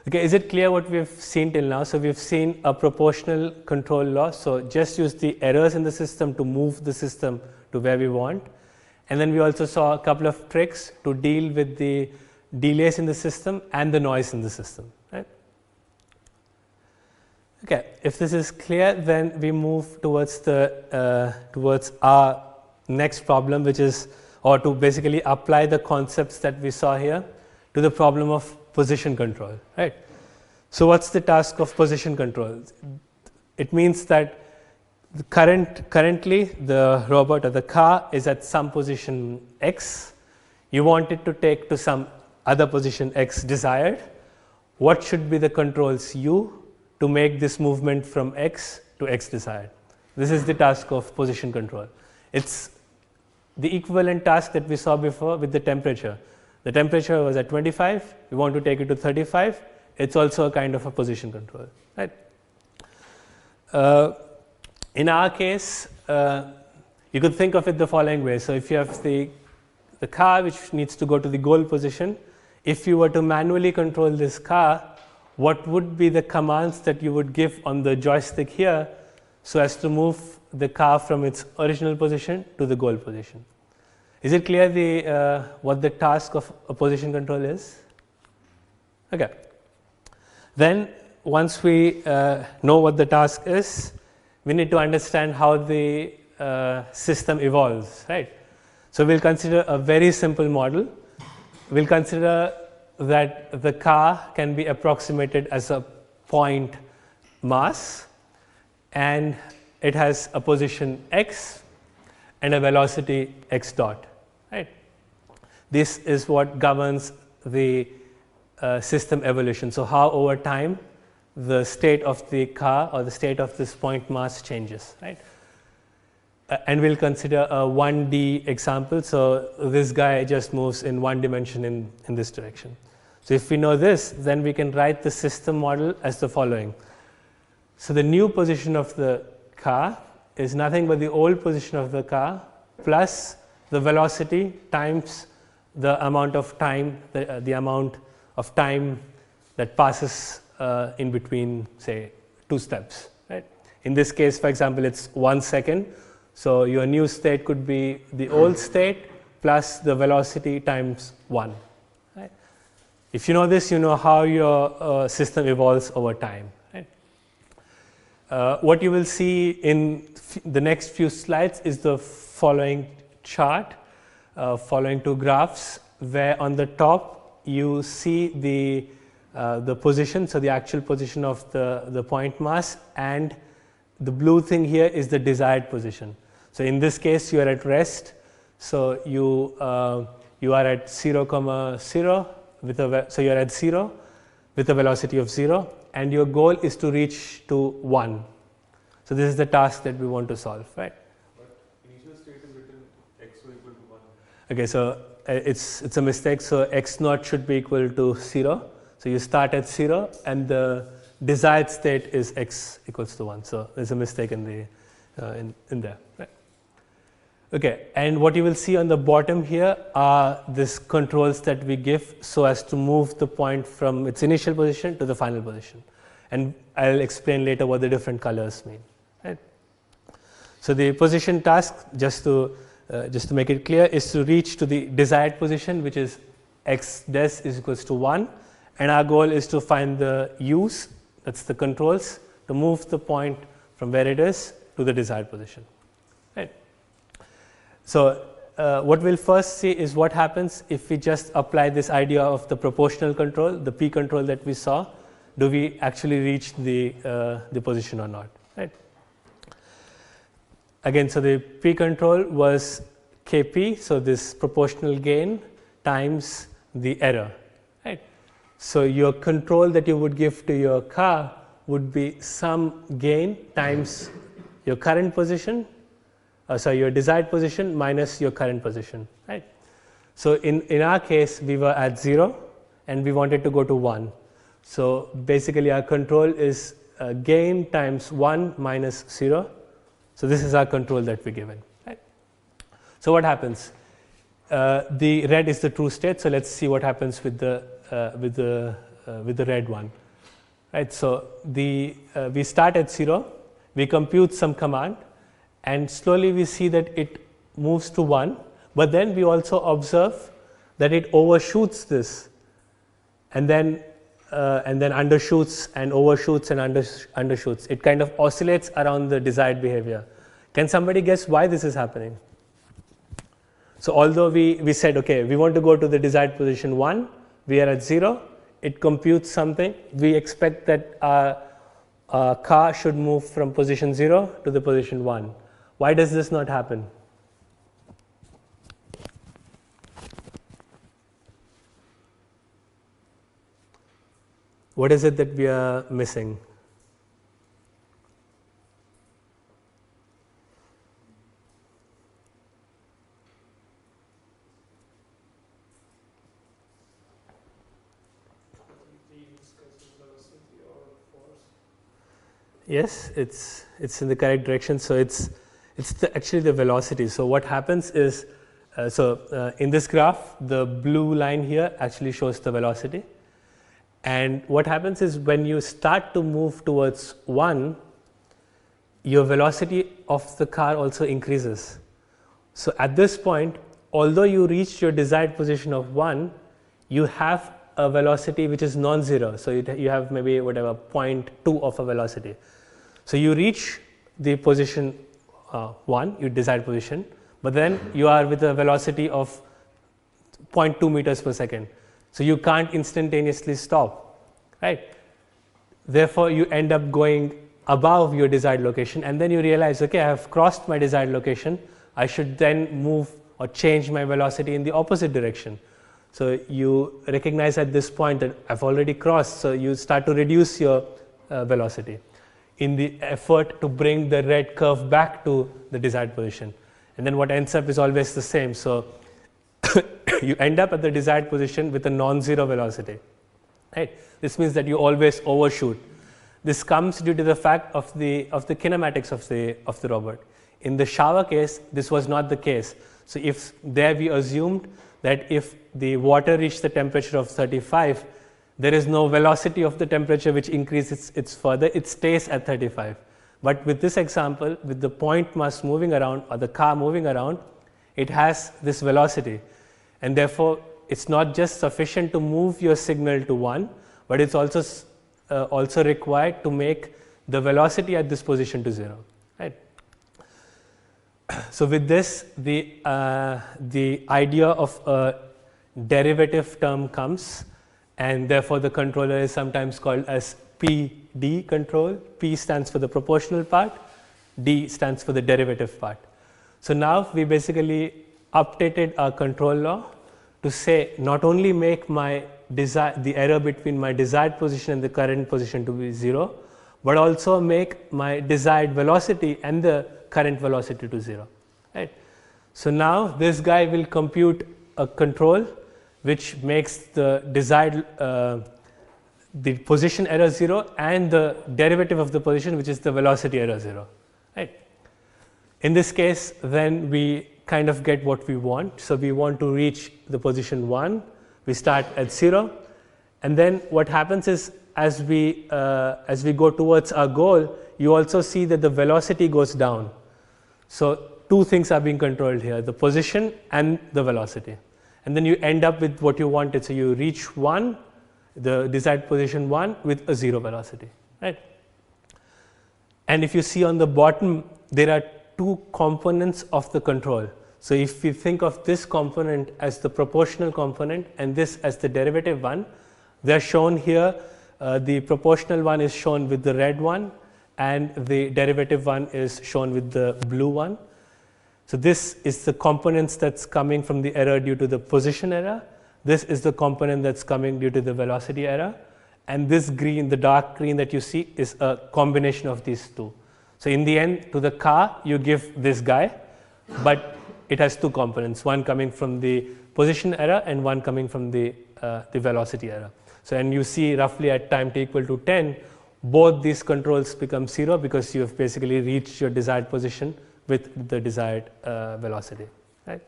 Okay, is it clear what we've seen till now? So we've seen a proportional control law. So just use the errors in the system to move the system to where we want. And then we also saw a couple of tricks to deal with the delays in the system and the noise in the system, right? Okay, if this is clear, then we move towards the towards our next problem, which is, or to basically apply the concepts that we saw here to the problem of position control, right? So what's the task of position control? It means that currently the robot or the car is at some position x. You want it to take to some other position x desired. What should be the controls u to make this movement from x to x desired? This is the task of position control. It's the equivalent task that we saw before with the temperature. The temperature was at 25, we want to take it to 35, it's also a kind of a position control, right? In our case, you could think of it the following way. So if you have the car which needs to go to the goal position, if you were to manually control this car, what would be the commands that you would give on the joystick here so as to move the car from its original position to the goal position? Is it clear what the task of a position control is? Okay. Then once we know what the task is, we need to understand how the system evolves, right? So we'll consider a very simple model. We'll consider that the car can be approximated as a point mass, and it has a position x and a velocity x dot. Right. This is what governs the system evolution. So how over time the state of the car or the state of this point mass changes, right? And we'll consider a 1D example. So this guy just moves in one dimension in this direction. So if we know this, then we can write the system model as the following. So the new position of the car is nothing but the old position of the car plus the velocity times the amount of time, the amount of time that passes in between, say, two steps, right? In this case, for example, it's 1 second. So your new state could be the old state plus the velocity times 1. Right? If you know this, you know how your system evolves over time. Right? What you will see in the next few slides is the following chart, following two graphs, where on the top you see the position, so the actual position of the point mass, and the blue thing here is the desired position. So in this case you are at rest, so you are at 0, 0 with so you are at 0 with a velocity of 0, and your goal is to reach to 1. So this is the task that we want to solve, right? Okay, so it's a mistake. So x naught should be equal to 0. So you start at 0, and the desired state is x equals to 1. So there's a mistake in the in there. Right? Okay, and what you will see on the bottom here are these controls that we give so as to move the point from its initial position to the final position. And I'll explain later what the different colors mean. Right? So the position task, just to make it clear, is to reach to the desired position, which is x des is equals to 1, and our goal is to find the u's, that's the controls, to move the point from where it is to the desired position. Right. So what we'll first see is what happens if we just apply this idea of the proportional control, the p control that we saw. Do we actually reach the position or not? Right. Again, so the p control was kp, so this proportional gain times the error, right? So your control that you would give to your car would be some gain times your current position, your desired position minus your current position, right? So in our case, we were at 0 and we wanted to go to 1. So basically our control is gain times 1 minus 0. So this is our control that we're given. Right? So what happens? The red is the true state. So let's see what happens with the red one. Right? So we start at 0. We compute some command, and slowly we see that it moves to 1. But then we also observe that it overshoots this, and then undershoots and overshoots and undershoots. It kind of oscillates around the desired behavior. Can somebody guess why this is happening? So although we said, okay, we want to go to the desired position 1, we are at 0, it computes something. We expect that our car should move from position 0 to the position 1. Why does this not happen? What is it that we are missing? Yes, it's in the correct direction. So it's actually the velocity. So what happens is, in this graph, the blue line here actually shows the velocity. And what happens is when you start to move towards 1, your velocity of the car also increases. So at this point, although you reached your desired position of 1, you have a velocity which is non-zero. So you have maybe whatever 0.2 of a velocity. So you reach the position 1, your desired position, but then you are with a velocity of 0.2 meters per second. So you can't instantaneously stop, right? Therefore, you end up going above your desired location, and then you realize, okay, I have crossed my desired location. I should then move or change my velocity in the opposite direction. So you recognize at this point that I've already crossed, so you start to reduce your velocity in the effort to bring the red curve back to the desired position. And then what ends up is always the same. So you end up at the desired position with a non-zero velocity. Right? This means that you always overshoot. This comes due to the fact of the kinematics of the robot. In the shower case, this was not the case. So if there we assumed that if the water reached the temperature of 35, there is no velocity of the temperature which increases its further, it stays at 35. But with this example, with the point mass moving around or the car moving around, it has this velocity. And therefore, it's not just sufficient to move your signal to 1, but it's also required to make the velocity at this position to 0. Right? So with this, the idea of a derivative term comes, and therefore the controller is sometimes called as PD control. P stands for the proportional part, D stands for the derivative part. So now we basically updated our control law to say not only make the error between my desired position and the current position to be 0, but also make my desired velocity and the current velocity to 0. Right? So now this guy will compute a control which makes the desired the position error 0 and the derivative of the position, which is the velocity error 0. Right? In this case, then we kind of get what we want. So we want to reach the position 1. We start at 0, and then what happens is as we go towards our goal, you also see that the velocity goes down. So two things are being controlled here: the position and the velocity. And then you end up with what you wanted. So you reach 1, the desired position 1, with a 0 velocity. Right? And if you see on the bottom, there are two components of the control. So if we think of this component as the proportional component and this as the derivative one, they are shown here. The proportional one is shown with the red one, and the derivative one is shown with the blue one. So this is the components that's coming from the error due to the position error. This is the component that's coming due to the velocity error. And this green, the dark green that you see, is a combination of these two. So in the end, to the car, you give this guy, but it has two components, one coming from the position error and one coming from the velocity error. So and you see roughly at time t equal to 10, both these controls become 0 because you have basically reached your desired position with the desired velocity. Right?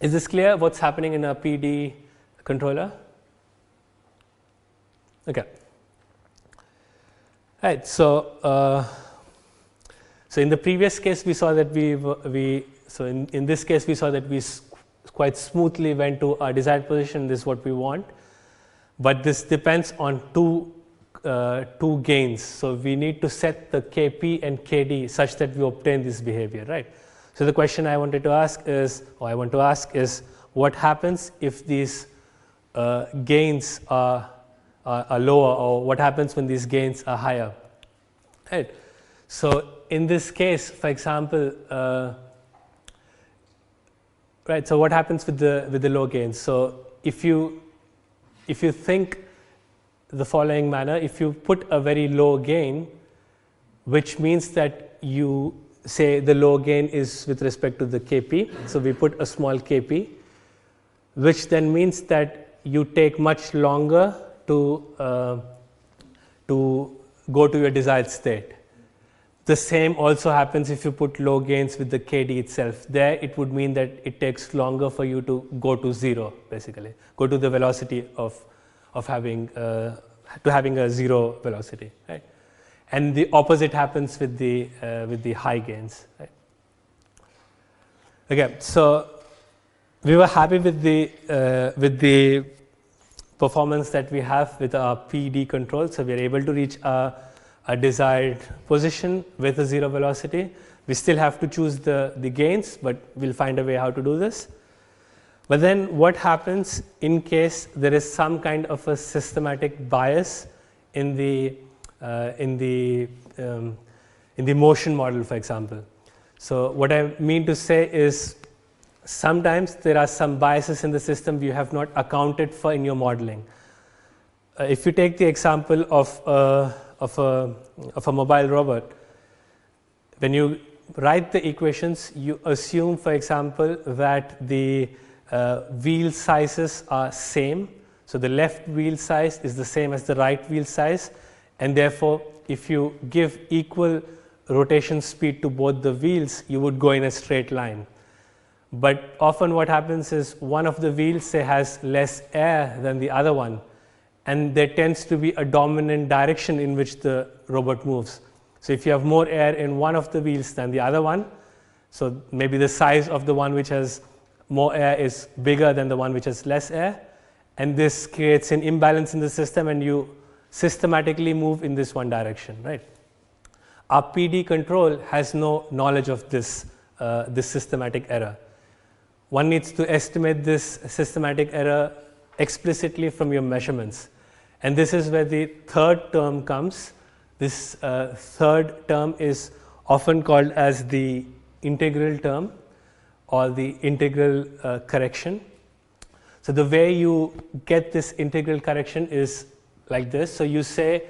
Is this clear what's happening in a PD controller? Okay. Right. So in the previous case we saw that in this case we saw that we quite smoothly went to our desired position. This is what we want, but this depends on two gains. So we need to set the Kp and Kd such that we obtain this behavior, right? So the question I want to ask is, what happens if these gains are lower, or what happens when these gains are higher? Right. So in this case, for example, right. So what happens with the low gains? So if you think the following manner, if you put a very low gain, which means that you say the low gain is with respect to the Kp, so we put a small Kp, which then means that you take much longer to go to your desired state. The same also happens if you put low gains with the Kd itself. There it would mean that it takes longer for you to go to 0, basically, go to the velocity of having a 0 velocity, right? And the opposite happens with the high gains, right? Okay, so we were happy with the performance that we have with our PD control. So we are able to reach a desired position with a 0 velocity. We still have to choose the gains, but we'll find a way how to do this. But then what happens in case there is some kind of a systematic bias in the motion model, for example? So what I mean to say is, sometimes there are some biases in the system you have not accounted for in your modeling. If you take the example of a mobile robot, when you write the equations, you assume, for example, that the wheel sizes are same. So the left wheel size is the same as the right wheel size, and therefore if you give equal rotation speed to both the wheels, you would go in a straight line. But often what happens is one of the wheels, say, has less air than the other one, and there tends to be a dominant direction in which the robot moves. So if you have more air in one of the wheels than the other one, so maybe the size of the one which has more air is bigger than the one which has less air, and this creates an imbalance in the system, and you systematically move in this one direction, right? Our PD control has no knowledge of this systematic error. One needs to estimate this systematic error explicitly from your measurements, and this is where the third term comes. This third term is often called as the integral term or the integral correction. So the way you get this integral correction is like this. So you say,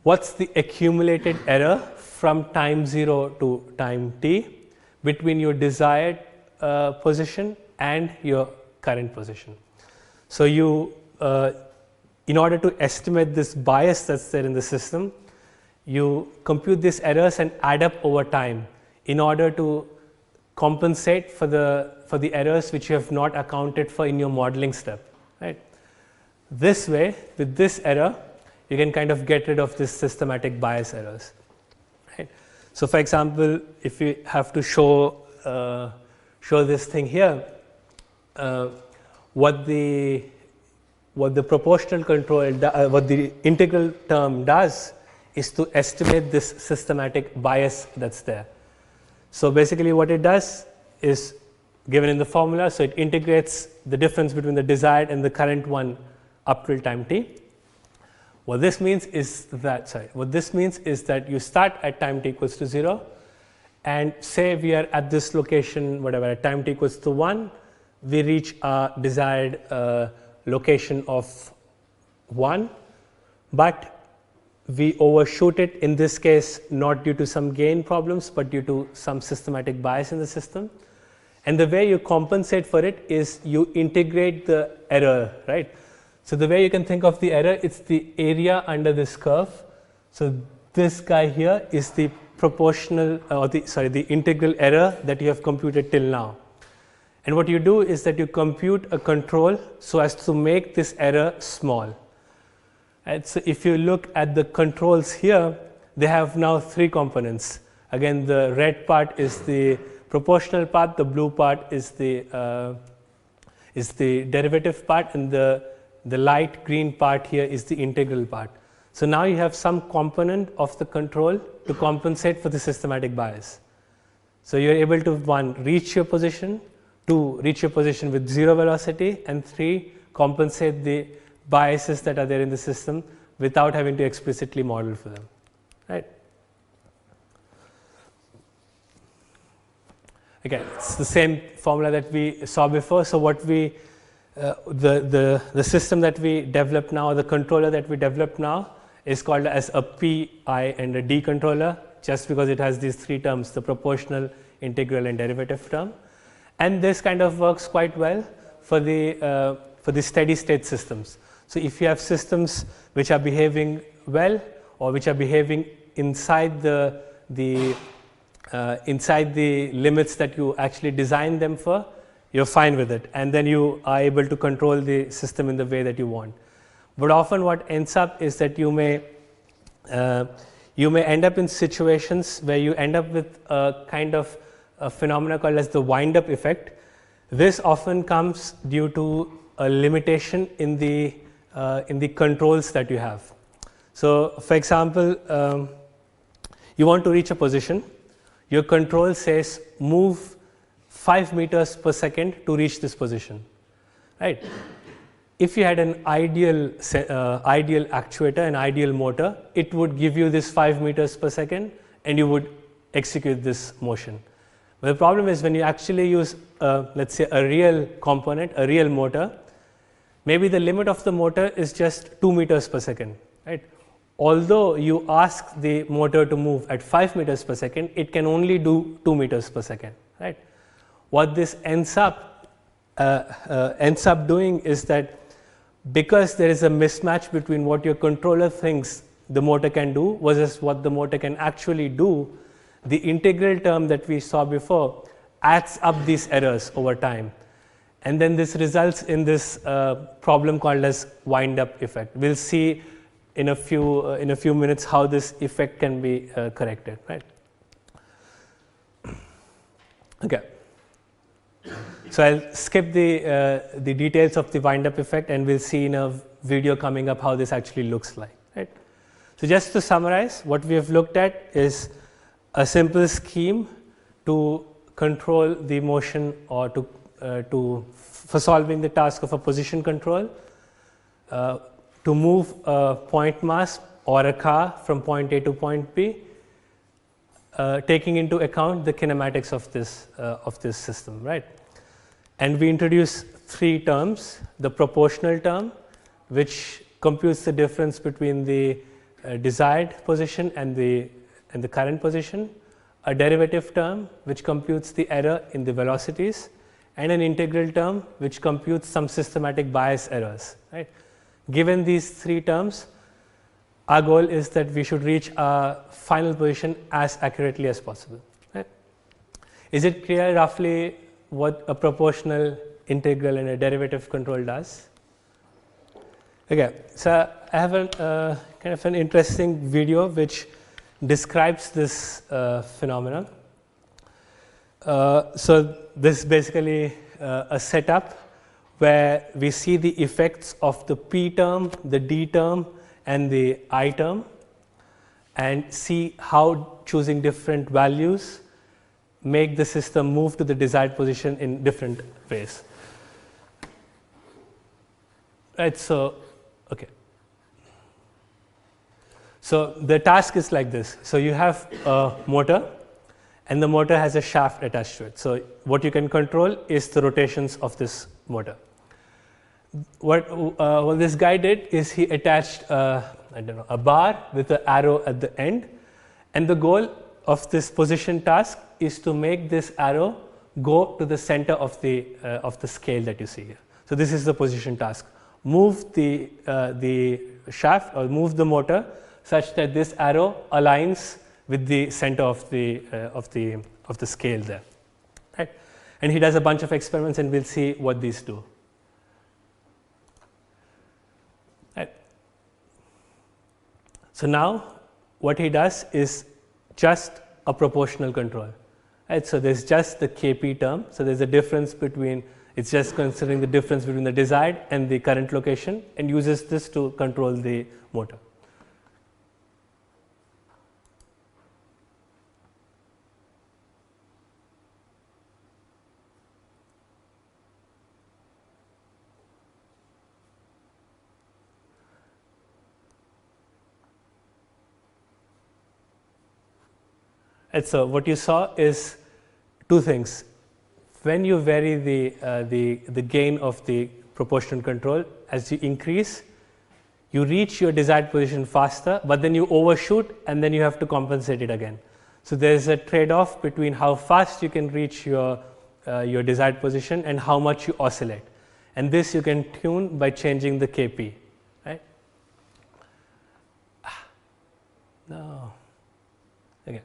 what's the accumulated error from time 0 to time t between your desired position and your current position. So you, in order to estimate this bias that's there in the system, you compute these errors and add up over time in order to compensate for the errors which you have not accounted for in your modeling step, right? This way, with this error, you can kind of get rid of this systematic bias errors, right? So for example, if you have to show this thing here, what the proportional control, what the integral term does is to estimate this systematic bias that's there. So basically what it does is given in the formula, so it integrates the difference between the desired and the current one up till time t. What this means is that you start at time t equals to 0, and say we are at this location, whatever, at time t equals to 1, we reach our desired location of 1, but we overshoot it, in this case not due to some gain problems but due to some systematic bias in the system. And the way you compensate for it is you integrate the error, right? So the way you can think of the error, it's the area under this curve. So this guy here is the proportional, the integral error that you have computed till now. And what you do is that you compute a control so as to make this error small. And so if you look at the controls here, they have now 3 components. Again, the red part is the proportional part, the blue part is the derivative part, and the light green part here is the integral part. So now you have some component of the control to compensate for the systematic bias. So you're able to 1, reach your position, 2, reach your position with 0 velocity, and 3, compensate the biases that are there in the system without having to explicitly model for them, right? Again, it's the same formula that we saw before. So what we, the system that we develop now, the controller that we develop now, is called as a P, I, and a D controller, just because it has these 3 terms, the proportional, integral, and derivative term. And this kind of works quite well for the steady state systems. So if you have systems which are behaving well, or which are behaving inside the limits that you actually design them for, you're fine with it, and then you are able to control the system in the way that you want. But often what ends up is that you may end up in situations where you end up with a kind of a phenomena called as the wind-up effect. This often comes due to a limitation in the controls that you have. So, for example, you want to reach a position. Your control says move 5 meters per second to reach this position, right? If you had an ideal actuator, an ideal motor, it would give you this 5 meters per second, and you would execute this motion. But the problem is when you actually use, let's say, a real component, a real motor, maybe the limit of the motor is just 2 meters per second, right? Although you ask the motor to move at 5 meters per second, it can only do 2 meters per second, right? What this ends up doing is that because there is a mismatch between what your controller thinks the motor can do versus what the motor can actually do, the integral term that we saw before adds up these errors over time. And then this results in this problem called as wind-up effect. We'll see in a few minutes how this effect can be corrected, right? Okay. So I'll skip the details of the wind-up effect, and we'll see in a video coming up how this actually looks like, right? So just to summarize, what we have looked at is a simple scheme to control the motion, or for solving the task of a position control, to move a point mass or a car from point A to point B, taking into account the kinematics of this system, right? And we introduce 3 terms: the proportional term, which computes the difference between the desired position and the current position; a derivative term, which computes the error in the velocities; and an integral term, which computes some systematic bias errors, right? Given these 3 terms, our goal is that we should reach our final position as accurately as possible, right? Is it clear roughly what a proportional, integral, and a derivative control does? Okay, so I have a kind of an interesting video which describes this phenomenon. So this is basically a setup where we see the effects of the P term, the D term, and the I term, and see how choosing different values make the system move to the desired position in different ways. Right, so, okay. So the task is like this. So you have a motor, and the motor has a shaft attached to it. So what you can control is the rotations of this motor. What this guy did is he attached a bar with an arrow at the end, and the goal of this position task is to make this arrow go to the center of the scale that you see here. So this is the position task. move the shaft or move the motor such that this arrow aligns with the center of the scale there, right? And he does a bunch of experiments, and we'll see what these do. Right. So now what he does is just a proportional control, right? So there's just the Kp term. So there's a difference between, it's just considering the difference between the desired and the current location, and uses this to control the motor. And so what you saw is two things. When you vary the gain of the proportional control, as you increase, you reach your desired position faster, but then you overshoot, and then you have to compensate it again. So there is a trade-off between how fast you can reach your desired position and how much you oscillate. And this you can tune by changing the Kp, right? No. Again.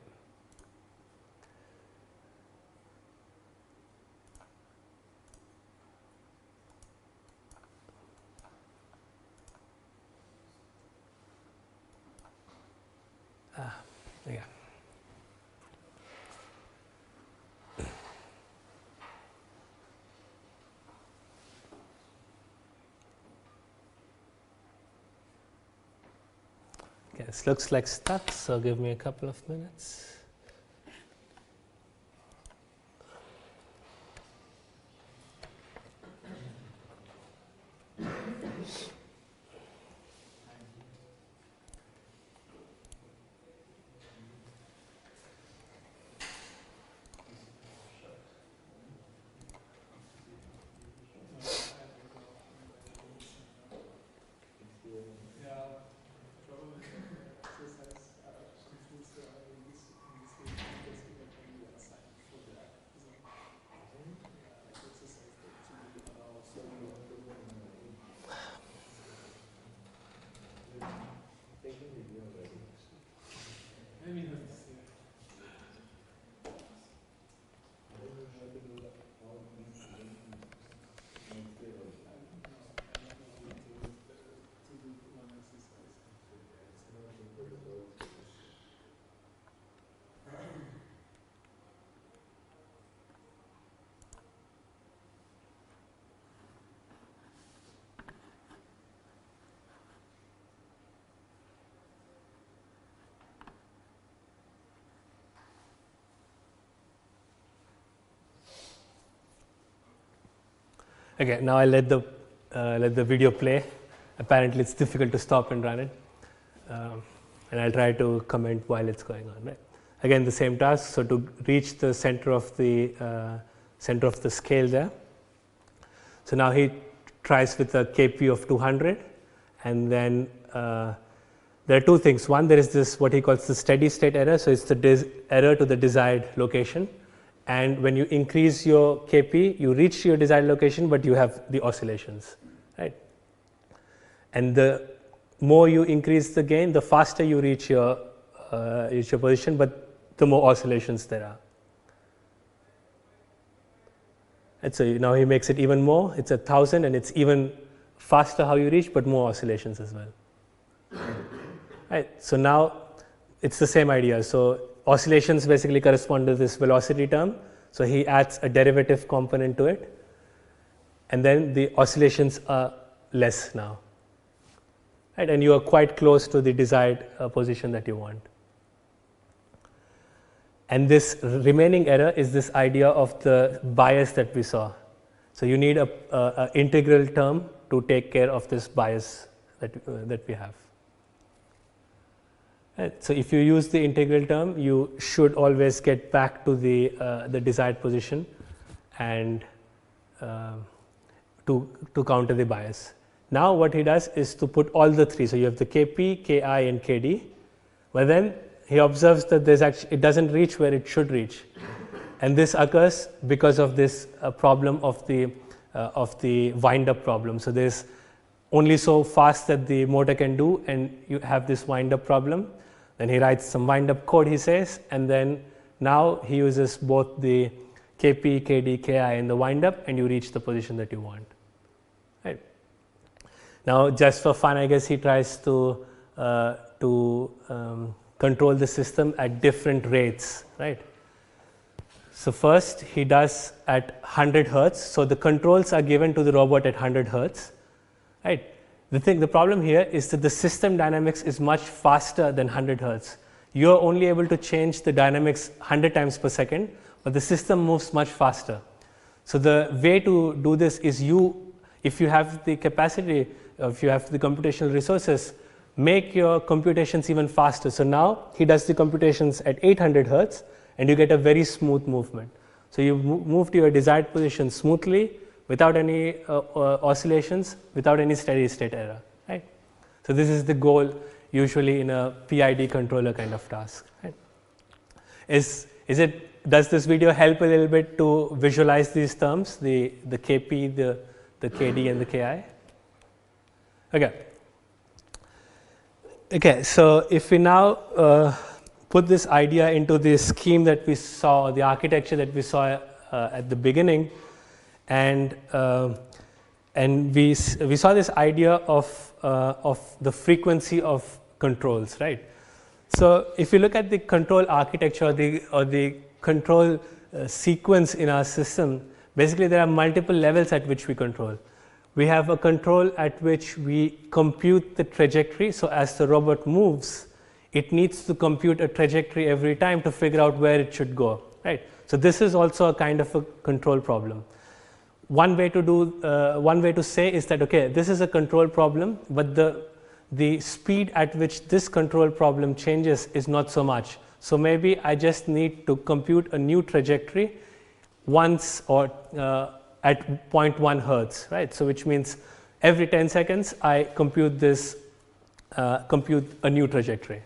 Yeah. Okay, this looks like stuck, so give me a couple of minutes. Okay, now I let the video play. Apparently, it's difficult to stop and run it, and I'll try to comment while it's going on. Right? Again, the same task. So to reach the center of the scale there. So now he tries with a Kp of 200, and then there are two things. One, there is this what he calls the steady state error. So it's the error to the desired location. And when you increase your Kp, you reach your desired location, but you have the oscillations, right? And the more you increase the gain, the faster you reach your position, but the more oscillations there are. And so now he makes it even more. It's 1,000, and it's even faster how you reach, but more oscillations as well. Right. So now it's the same idea. So oscillations basically correspond to this velocity term. So he adds a derivative component to it, and then the oscillations are less now. Right? And you are quite close to the desired position that you want. And this remaining error is this idea of the bias that we saw. So you need a integral term to take care of this bias that we have. Right. So if you use the integral term, you should always get back to the desired position, and to counter the bias. Now what he does is to put all the three. So you have the Kp, Ki, and Kd, but then he observes that it doesn't reach where it should reach, and this occurs because of this problem of the wind-up problem. So there's only so fast that the motor can do, and you have this wind-up problem. Then he writes some wind-up code, he says, and then now he uses both the Kp, Kd, Ki in the wind-up, and you reach the position that you want. Right. Now, just for fun, I guess he tries to control the system at different rates, right? So first he does at 100 hertz. So the controls are given to the robot at 100 hertz, right? The problem here is that the system dynamics is much faster than 100 hertz. You're only able to change the dynamics 100 times per second, but the system moves much faster. So the way to do this is if you have the capacity, if you have the computational resources, make your computations even faster. So now he does the computations at 800 hertz, and you get a very smooth movement. So you move to your desired position smoothly, without any oscillations, without any steady state error, right? So this is the goal usually in a PID controller kind of task, right? Does this video help a little bit to visualize these terms, the Kp, the Kd and the Ki? Okay, so if we now put this idea into the scheme that we saw, the architecture that we saw at the beginning, and we saw this idea of the frequency of controls, right? So if you look at the control architecture or the control sequence in our system, basically there are multiple levels at which we control. We have a control at which we compute the trajectory. So as the robot moves, it needs to compute a trajectory every time to figure out where it should go, right? So this is also a kind of a control problem. One way to say is that, okay, this is a control problem, but the speed at which this control problem changes is not so much. So maybe I just need to compute a new trajectory once or at 0.1 hertz, right? So which means every 10 seconds I compute a new trajectory,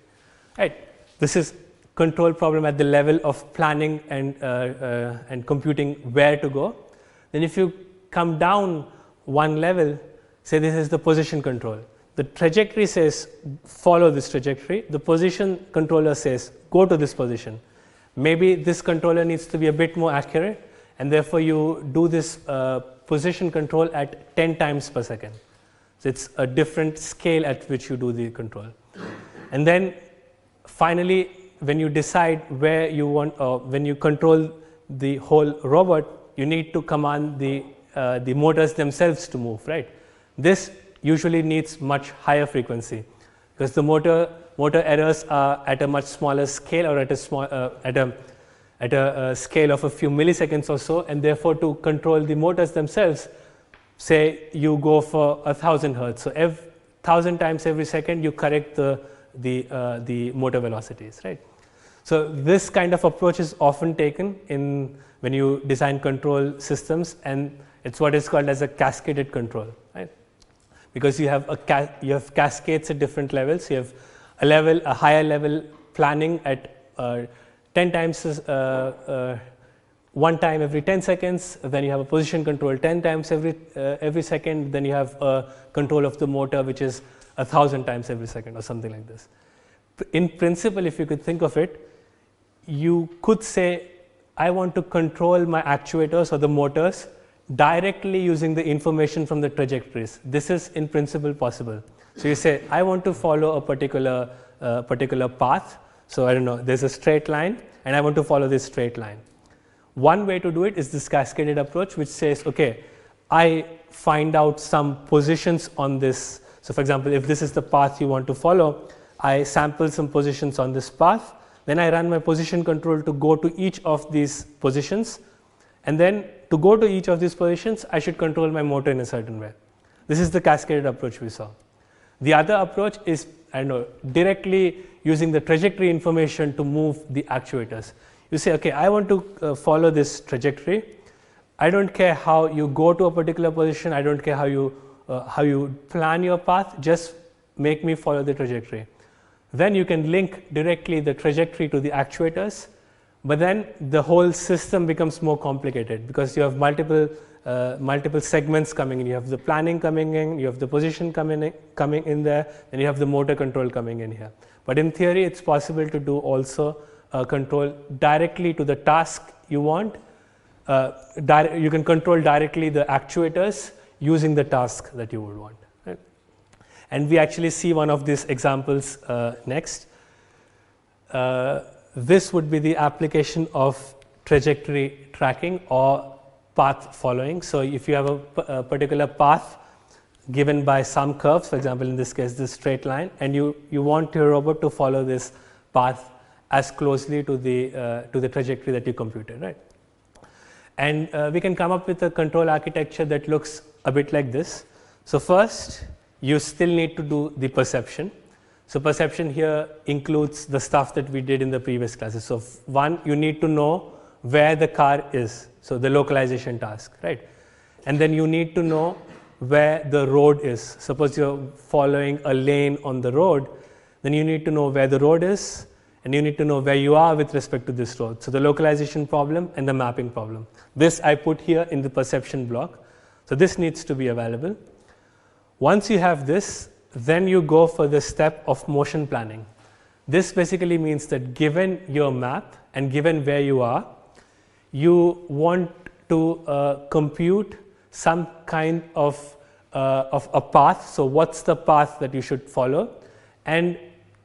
right? This is control problem at the level of planning and computing where to go. Then if you come down one level, say this is the position control. The trajectory says follow this trajectory. The position controller says go to this position. Maybe this controller needs to be a bit more accurate, and therefore you do this position control at 10 times per second. So it's a different scale at which you do the control. And then finally, when you decide where you want, when you control the whole robot, you need to command the motors themselves to move, right? This usually needs much higher frequency because the motor errors are at a much smaller scale, or at a scale of a few milliseconds or so, and therefore to control the motors themselves, say you go for 1000 hertz. So 1000 times every second you correct the motor velocities, right? So this kind of approach is often taken when you design control systems, and it's what is called as a cascaded control, right? Because you have cascades at different levels. You have a higher level planning at 10 times one time every 10 seconds. Then you have a position control 10 times every second. Then you have a control of the motor which is 1000 times every second or something like this. In principle, if you could think of it, you could say, I want to control my actuators or the motors directly using the information from the trajectories. This is in principle possible. So you say, I want to follow a particular path. So I don't know, there's a straight line, and I want to follow this straight line. One way to do it is this cascaded approach, which says, okay, I find out some positions on this. So for example, if this is the path you want to follow, I sample some positions on this path. Then I run my position control to go to each of these positions. And then to go to each of these positions, I should control my motor in a certain way. This is the cascaded approach we saw. The other approach is, I don't know, directly using the trajectory information to move the actuators. You say, okay, I want to follow this trajectory. I don't care how you go to a particular position. I don't care how you plan your path. Just make me follow the trajectory. Then you can link directly the trajectory to the actuators, but then the whole system becomes more complicated because you have multiple multiple segments coming in. You have the planning coming in, you have the position coming in there, and you have the motor control coming in here. But in theory, it's possible to do also control directly to the task you want. You can control directly the actuators using the task that you would want. Right? And we actually see one of these examples next. This would be the application of trajectory tracking or path following. So if you have a particular path given by some curves, for example, in this case, this straight line, and you want your robot to follow this path as closely to the trajectory that you computed, right? And we can come up with a control architecture that looks a bit like this. So first, you still need to do the perception. So perception here includes the stuff that we did in the previous classes. So one, you need to know where the car is, so the localization task, right? And then you need to know where the road is. Suppose you're following a lane on the road, then you need to know where the road is, and you need to know where you are with respect to this road. So the localization problem and the mapping problem. This I put here in the perception block. So this needs to be available. Once you have this, then you go for the step of motion planning. This basically means that given your map and given where you are, you want to compute some kind of a path. So what's the path that you should follow, and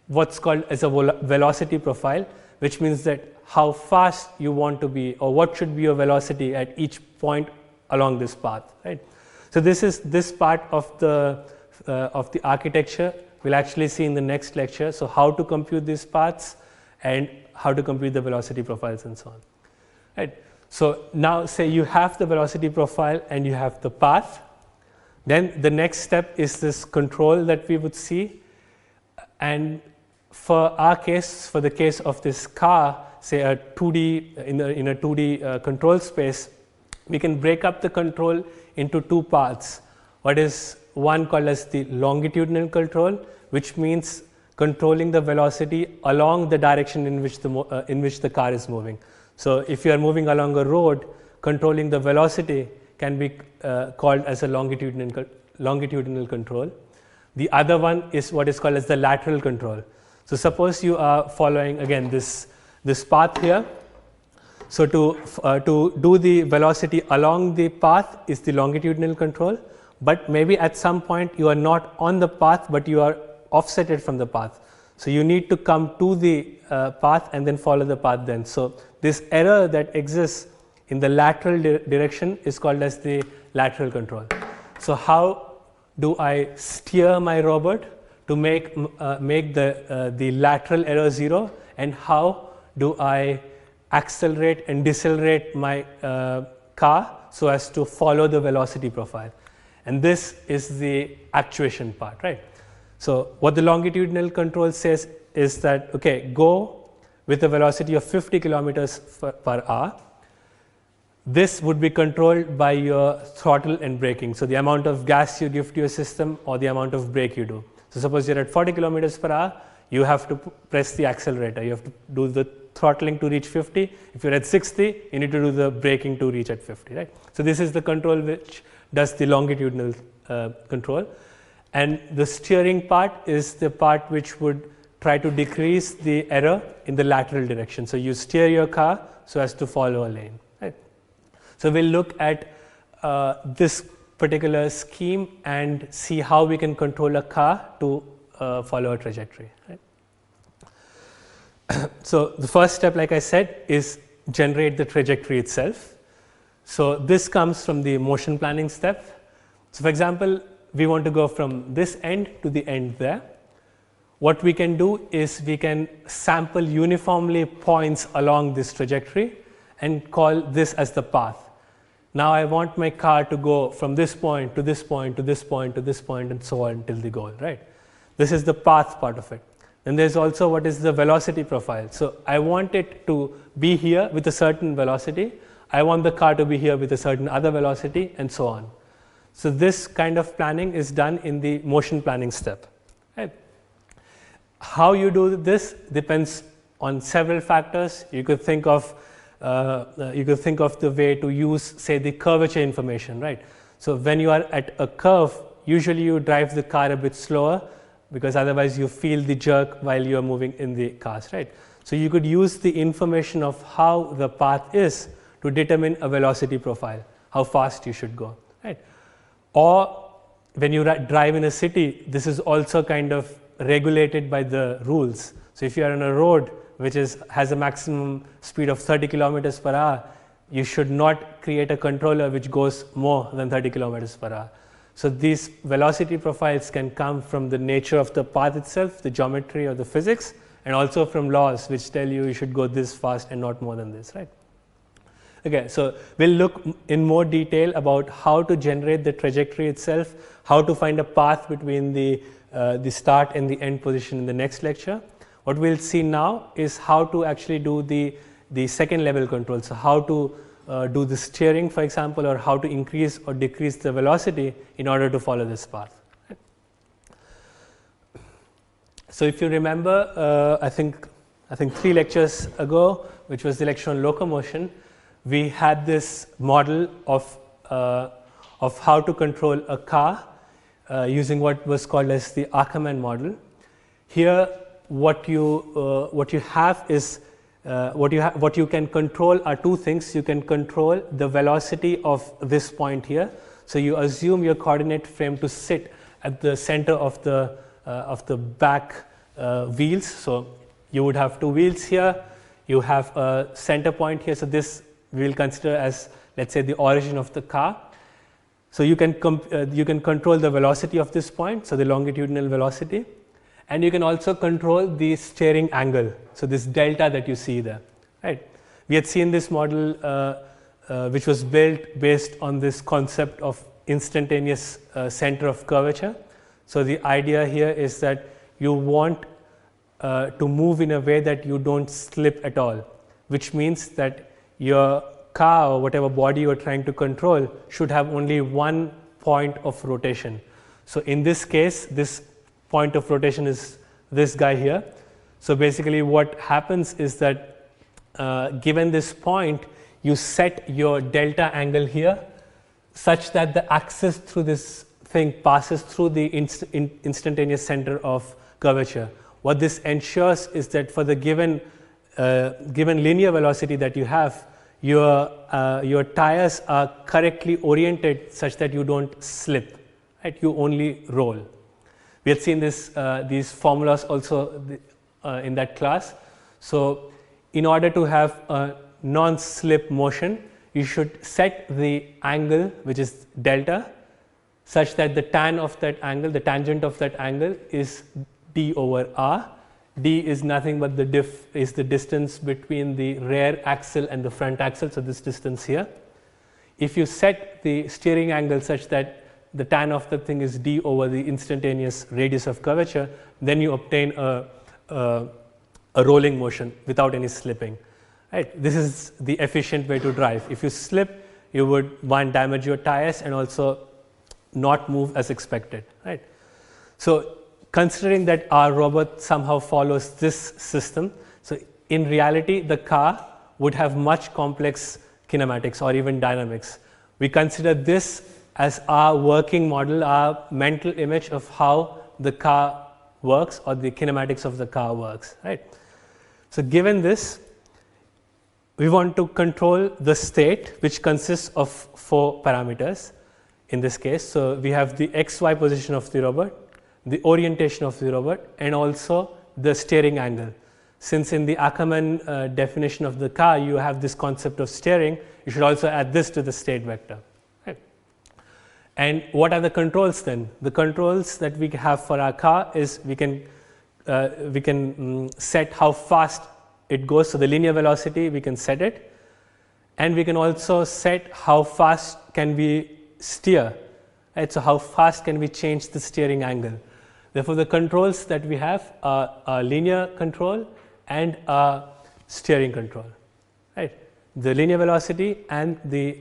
what's called as a velocity profile, which means that how fast you want to be, or what should be your velocity at each point along this path, right? So this part of the architecture we'll actually see in the next lecture. So how to compute these paths and how to compute the velocity profiles and so on. Right. So now say you have the velocity profile and you have the path. Then the next step is this control that we would see. And for our case, for the case of this car, say a 2D in a 2D control space, we can break up the control into two parts. What is one called as the longitudinal control, which means controlling the velocity along the direction in which the car is moving. So if you are moving along a road, controlling the velocity can be called as a longitudinal control. The other one is what is called as the lateral control. So suppose you are following again this path here. So to do the velocity along the path is the longitudinal control, but maybe at some point you are not on the path, but you are offsetted from the path. So you need to come to the path and then follow the path then. So this error that exists in the lateral direction is called as the lateral control. So how do I steer my robot to make the lateral error zero, and how do I accelerate and decelerate my car so as to follow the velocity profile? And this is the actuation part, right? So what the longitudinal control says is that, okay, go with a velocity of 50 kilometers per hour. This would be controlled by your throttle and braking. So the amount of gas you give to your system or the amount of brake you do. So suppose you're at 40 kilometers per hour, you have to press the accelerator. You have to do the throttling to reach 50. If you're at 60, you need to do the braking to reach at 50, right? So this is the control which does the longitudinal control. And the steering part is the part which would try to decrease the error in the lateral direction. So you steer your car so as to follow a lane, right? So we'll look at this particular scheme and see how we can control a car to follow a trajectory, right? So the first step, like I said, is generate the trajectory itself. So this comes from the motion planning step. So for example, we want to go from this end to the end there. What we can do is we can sample uniformly points along this trajectory and call this as the path. Now I want my car to go from this point to this point to this point to this point and so on till the goal, right? This is the path part of it. Then there's also what is the velocity profile. So I want it to be here with a certain velocity. I want the car to be here with a certain other velocity and so on. So this kind of planning is done in the motion planning step, right? How you do this depends on several factors. You could think of you could think of the way to use, say, the curvature information, right? So when you are at a curve, usually you drive the car a bit slower because otherwise you feel the jerk while you are moving in the cars, right? So you could use the information of how the path is to determine a velocity profile, how fast you should go, right? Or when you drive in a city, this is also kind of regulated by the rules. So if you are on a road which has a maximum speed of 30 kilometers per hour, you should not create a controller which goes more than 30 kilometers per hour. So these velocity profiles can come from the nature of the path itself, the geometry or the physics, and also from laws which tell you should go this fast and not more than this, right? Okay, so we'll look in more detail about how to generate the trajectory itself, how to find a path between the start and the end position in the next lecture. What we'll see now is how to actually do the second level control. So how to do the steering, for example, or how to increase or decrease the velocity in order to follow this path. So if you remember, I think 3 lectures ago, which was the lecture on locomotion, we had this model of how to control a car using what was called as the Ackermann model. Here, what you have is what you can control are 2 things. You can control the velocity of this point here. So you assume your coordinate frame to sit at the center of the back wheels. So you would have 2 wheels here. You have a center point here. So this we will consider as, let's say, the origin of the car. So you can control the velocity of this point, so the longitudinal velocity, and you can also control the steering angle. So this delta that you see there, right? We had seen this model which was built based on this concept of instantaneous center of curvature. So the idea here is that you want to move in a way that you don't slip at all, which means that your car or whatever body you are trying to control should have only one point of rotation. So in this case, this point of rotation is this guy here. So basically what happens is that given this point, you set your delta angle here such that the axis through this thing passes through the instantaneous center of curvature. What this ensures is that for the given linear velocity that you have, your tires are correctly oriented such that you don't slip, right? You only roll. We had seen these formulas also in that class. So in order to have a non-slip motion, you should set the angle, which is delta, such that the tan of that angle, the tangent of that angle is d over r. D is nothing but the diff is the distance between the rear axle and the front axle, so this distance here. If you set the steering angle such that the tan of the thing is d over the instantaneous radius of curvature, then you obtain a rolling motion without any slipping. Right? This is the efficient way to drive. If you slip, you would, one, damage your tires and also not move as expected. Right? So considering that our robot somehow follows this system, so in reality the car would have much complex kinematics or even dynamics. We consider this as our working model, our mental image of how the car works or the kinematics of the car works. Right? So given this, we want to control the state, which consists of 4 parameters in this case. So we have the XY position of the robot, the orientation of the robot, and also the steering angle. Since in the Ackermann definition of the car you have this concept of steering, you should also add this to the state vector. Right? And what are the controls then? The controls that we have for our car is we can set how fast it goes. So the linear velocity, we can set it, and we can also set how fast can we steer. Right? So how fast can we change the steering angle? Therefore, the controls that we have are a linear control and a steering control, right? The linear velocity and the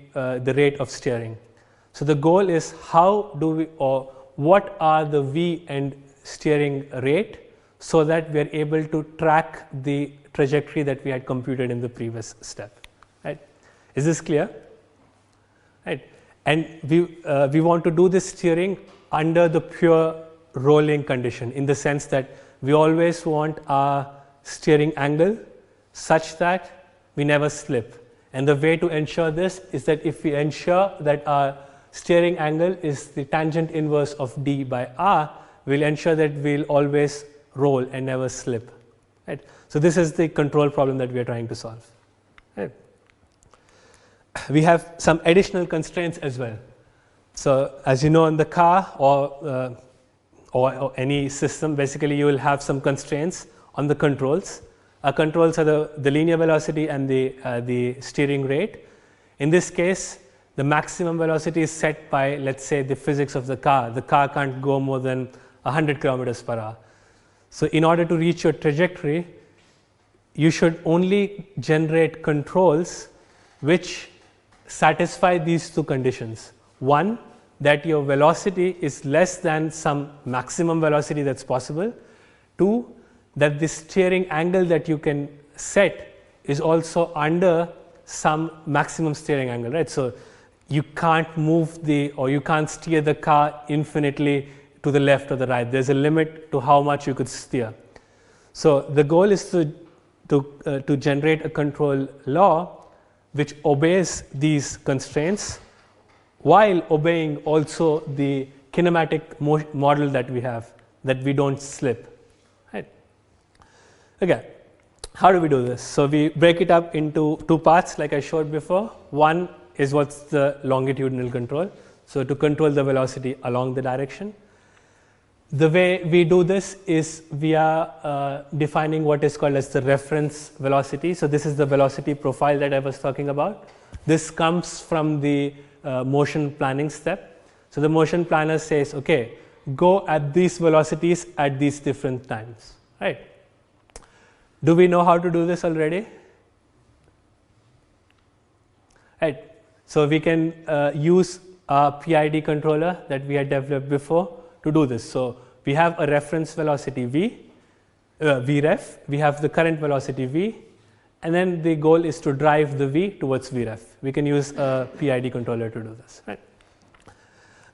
rate of steering. So the goal is how do we, or what are the V and steering rate, so that we are able to track the trajectory that we had computed in the previous step. Is this clear? Right. And we want to do this steering under the pure rolling condition, in the sense that we always want our steering angle such that we never slip. And the way to ensure this is that if we ensure that our steering angle is the tangent inverse of d by r, we'll ensure that we'll always roll and never slip. Right? So this is the control problem that we are trying to solve. Right? We have some additional constraints as well. So as you know, in the car or any system, basically you will have some constraints on the controls. Our controls are the linear velocity and the steering rate. In this case, the maximum velocity is set by, let's say, the physics of the car. The car can't go more than 100 kilometers per hour. So in order to reach your trajectory, you should only generate controls which satisfy these two conditions. One, that your velocity is less than some maximum velocity that's possible. Two, that the steering angle that you can set is also under some maximum steering angle, right? So you can't move or you can't steer the car infinitely to the left or the right. There's a limit to how much you could steer. So the goal is to generate a control law which obeys these constraints while obeying also the kinematic model that we have, that we don't slip. Right? Okay, how do we do this? So we break it up into two parts like I showed before. One is what's the longitudinal control, so to control the velocity along the direction. The way we do this is we are defining what is called as the reference velocity. So this is the velocity profile that I was talking about. This comes from the motion planning step. So the motion planner says, okay, go at these velocities at these different times, right? Do we know how to do this already? Right. So we can use a PID controller that we had developed before to do this. So we have a reference velocity Vref, we have the current velocity V, and then the goal is to drive the V towards Vref. We can use a PID controller to do this. Right?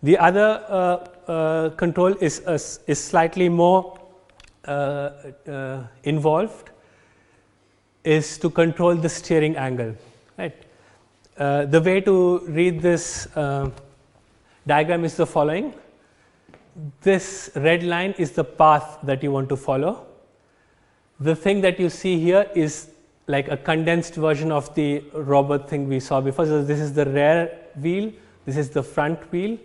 The other control is slightly more involved, is to control the steering angle. Right? The way to read this diagram is the following. This red line is the path that you want to follow. The thing that you see here is like a condensed version of the robot thing we saw before. So this is the rear wheel, this is the front wheel,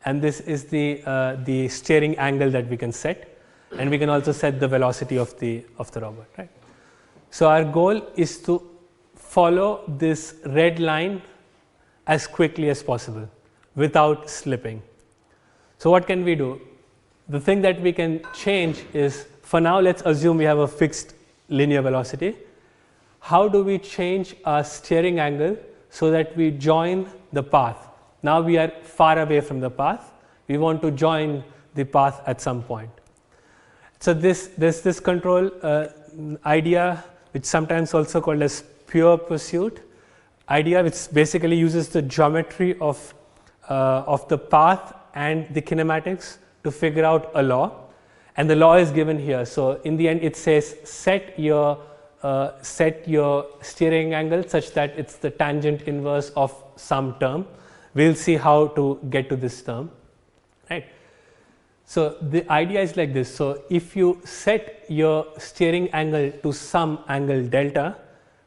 and this is the steering angle that we can set, and we can also set the velocity of the robot. Right? So our goal is to follow this red line as quickly as possible without slipping. So what can we do? The thing that we can change is, for now let's assume we have a fixed linear velocity. How do we change our steering angle so that we join the path? Now we are far away from the path. We want to join the path at some point. So there's this control idea, which sometimes also called as pure pursuit idea, which basically uses the geometry of the path and the kinematics to figure out a law, and the law is given here. So in the end it says set your steering angle such that it's the tangent inverse of some term. We'll see how to get to this term. Right? So the idea is like this. So if you set your steering angle to some angle delta,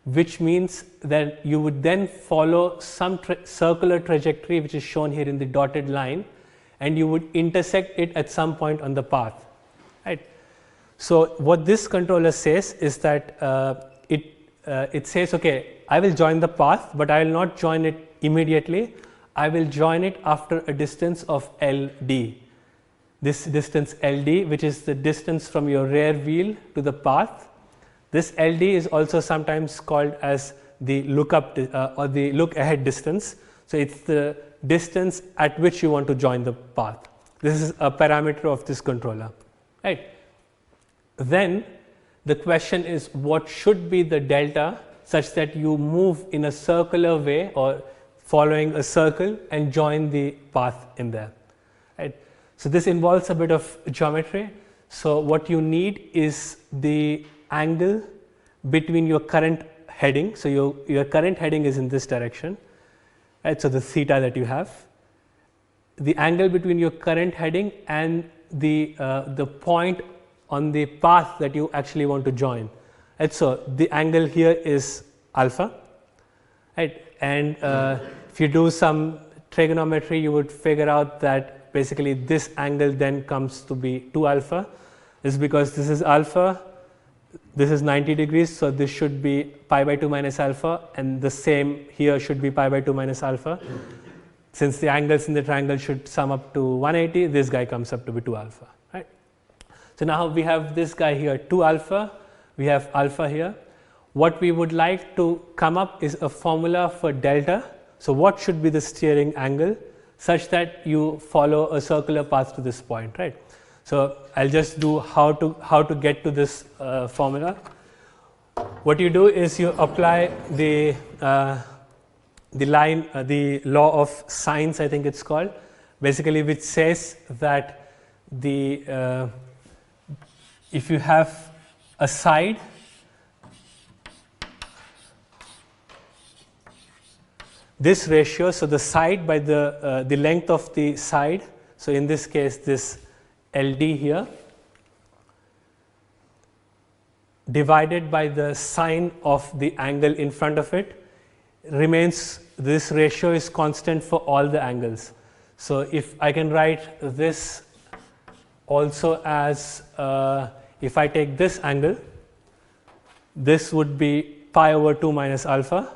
which means that you would then follow some circular trajectory which is shown here in the dotted line, and you would intersect it at some point on the path. Right? So what this controller says is that it says, okay, I will join the path, but I will not join it immediately. I will join it after a distance of LD. This distance LD, which is the distance from your rear wheel to the path. This LD is also sometimes called as the look up or the look ahead distance. So it's the distance at which you want to join the path. This is a parameter of this controller. Right? Then the question is, what should be the delta such that you move in a circular way or following a circle and join the path in there. Right? So this involves a bit of geometry. So what you need is the angle between your current heading. So your current heading is in this direction. Right? So the theta that you have. The angle between your current heading and the point on the path that you actually want to join. Right? So the angle here is alpha. Right? And if you do some trigonometry, you would figure out that basically this angle then comes to be 2 alpha. This is because this is alpha, this is 90 degrees, so this should be pi by 2 minus alpha, and the same here should be pi by 2 minus alpha. Since the angles in the triangle should sum up to 180, this guy comes up to be 2 alpha. Right? So now we have this guy here 2 alpha, we have alpha here. What we would like to come up is a formula for delta. So what should be the steering angle such that you follow a circular path to this point, right? So I'll just do how to get to this formula. What you do is you apply the law of sines, I think it's called, basically, which says that if you have a side this ratio, so the side by the length of the side, so in this case this LD here, divided by the sine of the angle in front of it, remains, this ratio is constant for all the angles. So if I can write this also as, if I take this angle, this would be pi over 2 minus alpha.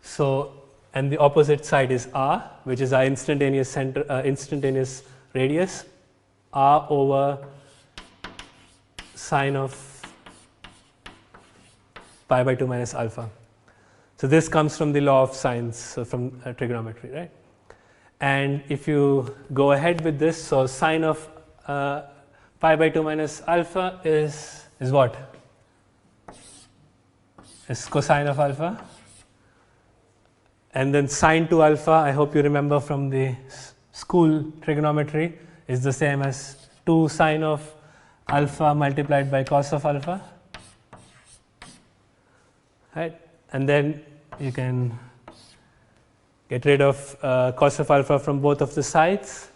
So and the opposite side is r, which is our instantaneous center, instantaneous radius, r over sine of pi by 2 minus alpha. So this comes from the law of sines, so from trigonometry, right? And if you go ahead with this, so sine of pi by 2 minus alpha is what? Is cosine of alpha. And then sine 2 alpha, I hope you remember from the school trigonometry, is the same as 2 sine of alpha multiplied by cos of alpha. Right? And then you can get rid of cos of alpha from both of the sides.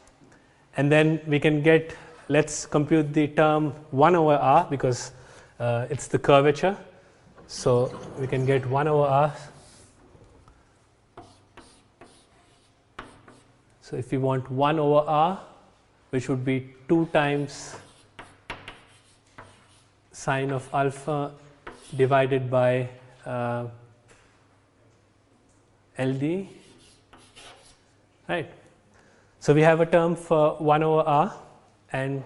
And then we can get, let's compute the term 1 over r, because it's the curvature. So we can get 1 over r. So if you want 1 over r, which would be 2 times sine of alpha divided by LD, right? So we have a term for 1 over r, and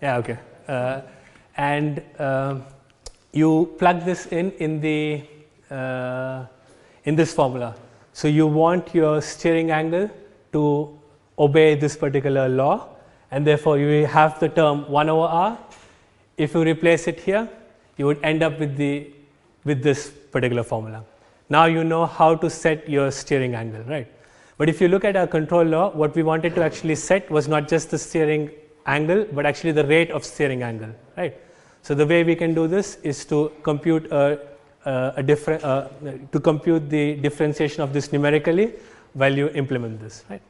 yeah, okay, and you plug this in this formula. So you want your steering angle to obey this particular law, and therefore you have the term 1 over r. If you replace it here, you would end up with this particular formula. Now you know how to set your steering angle, right? But if you look at our control law, what we wanted to actually set was not just the steering angle, but actually the rate of steering angle, right? So the way we can do this is to compute to compute the differentiation of this numerically while you implement this, right?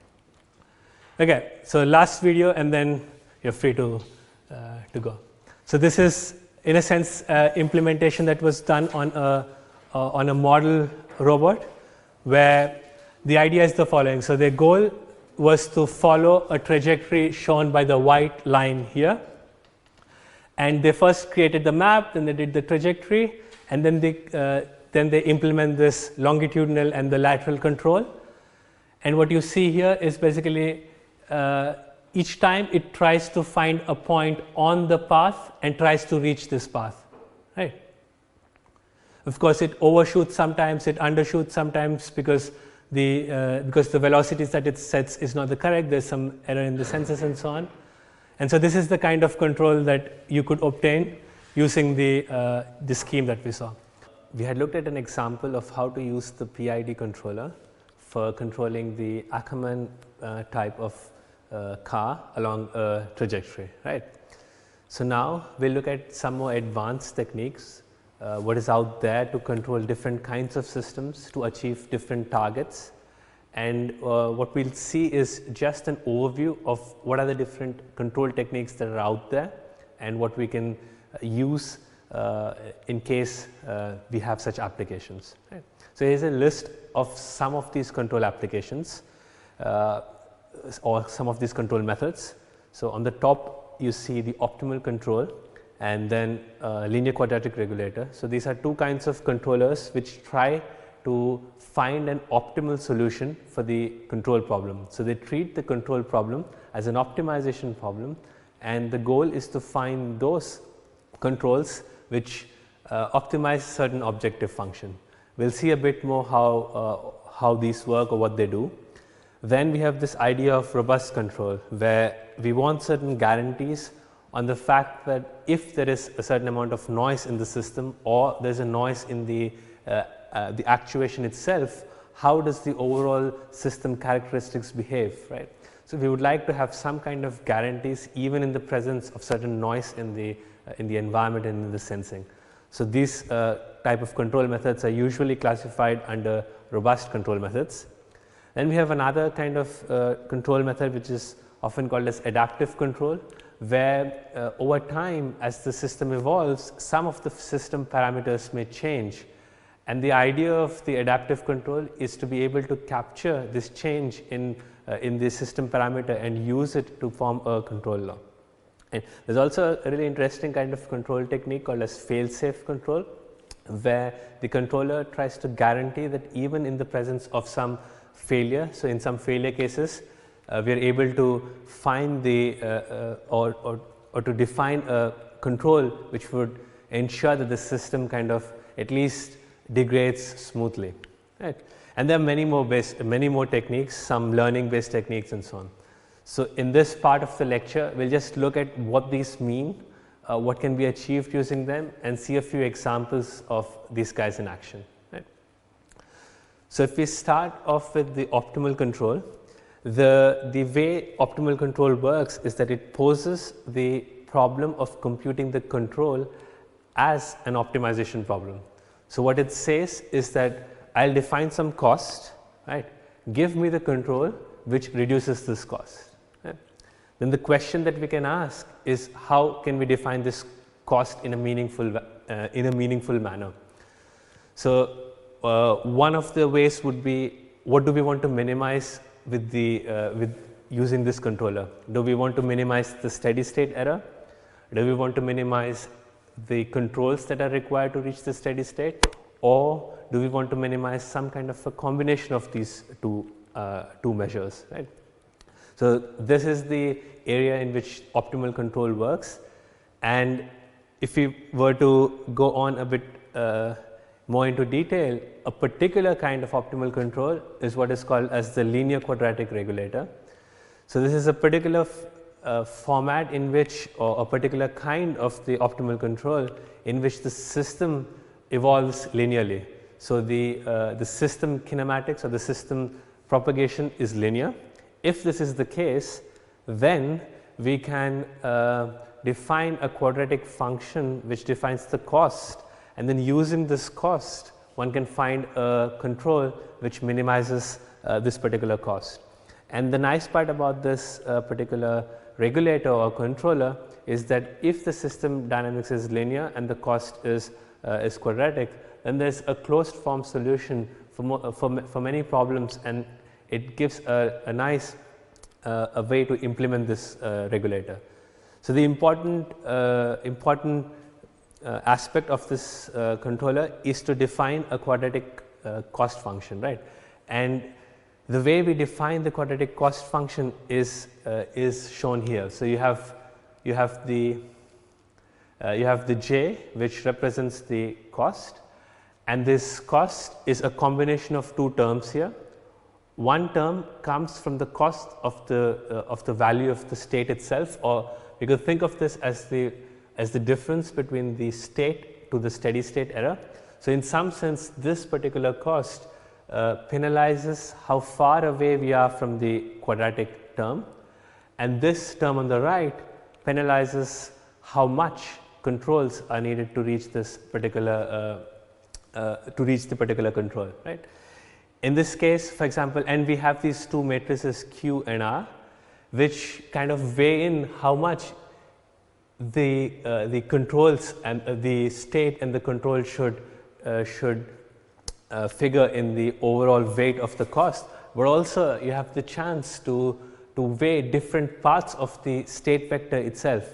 Okay, so last video, and then you're free to go. So this is, in a sense, implementation that was done on a model robot, where the idea is the following. So their goal was to follow a trajectory shown by the white line here, and they first created the map, then they did the trajectory, and then they implement this longitudinal and the lateral control. And what you see here is basically each time it tries to find a point on the path and tries to reach this path, right? Of course, it overshoots sometimes, it undershoots sometimes, because the velocities that it sets is not the correct. There's some error in the sensors and so on. And so this is the kind of control that you could obtain using the scheme that we saw. we had looked at an example of how to use the PID controller for controlling the Ackermann type of car along a trajectory, right. So, now we will look at some more advanced techniques, what is out there to control different kinds of systems to achieve different targets. And what we will see is just an overview of what are the different control techniques that are out there and what we can use in case we have such applications. Right. So, here is a list of some of these control applications or some of these control methods. So, on the top you see the optimal control and then linear quadratic regulator. So, these are two kinds of controllers which try to find an optimal solution for the control problem. So, they treat the control problem as an optimization problem, and the goal is to find those controls which optimize certain objective function. We will see a bit more how these work or what they do. Then we have this idea of robust control, where we want certain guarantees on the fact that if there is a certain amount of noise in the system or there is a noise in the actuation itself, how does the overall system characteristics behave, right. So, we would like to have some kind of guarantees even in the presence of certain noise in the environment and in the sensing. So, these type of control methods are usually classified under robust control methods. Then we have another kind of control method which is often called as adaptive control, where over time as the system evolves, some of the system parameters may change, and the idea of the adaptive control is to be able to capture this change in the system parameter and use it to form a control law. And there is also a really interesting kind of control technique called as fail-safe control, where the controller tries to guarantee that even in the presence of some failure. So, in some failure cases we are able to find the or to define a control which would ensure that the system kind of at least degrades smoothly, right. And there are many more techniques, some learning based techniques and so on. So, in this part of the lecture we will just look at what these mean, what can be achieved using them, and see a few examples of these guys in action. So, if we start off with the optimal control, the way optimal control works is that it poses the problem of computing the control as an optimization problem. So, what it says is that I will define some cost, right, give me the control which reduces this cost. Right. Then the question that we can ask is how can we define this cost in a meaningful manner. So, one of the ways would be, what do we want to minimize with using this controller? Do we want to minimize the steady state error? Do we want to minimize the controls that are required to reach the steady state, or do we want to minimize some kind of a combination of these two measures, right? So, this is the area in which optimal control works, and if we were to go on a bit more into detail, a particular kind of optimal control is what is called as the linear quadratic regulator. So, this is a particular format in which, or a particular kind of the optimal control in which the system evolves linearly. So, the system kinematics or the system propagation is linear. If this is the case, then we can define a quadratic function which defines the cost, and then using this cost one can find a control which minimizes this particular cost. And the nice part about this particular regulator or controller is that if the system dynamics is linear and the cost is quadratic, then there is a closed form solution for many problems, and it gives a nice a way to implement this regulator. So, the important aspect of this controller is to define a quadratic cost function, right. And the way we define the quadratic cost function is shown here. So, you have the j which represents the cost, and this cost is a combination of two terms here. One term comes from the cost of the value of the state itself, or you could think of this as the difference between the state to the steady state error. So, in some sense this particular cost penalizes how far away we are from the quadratic term, and this term on the right penalizes how much controls are needed to reach this particular the particular control, right. In this case, for example, and we have these two matrices Q and R, which kind of weigh in how much the controls and the state and the control should figure in the overall weight of the cost, but also you have the chance to weigh different parts of the state vector itself.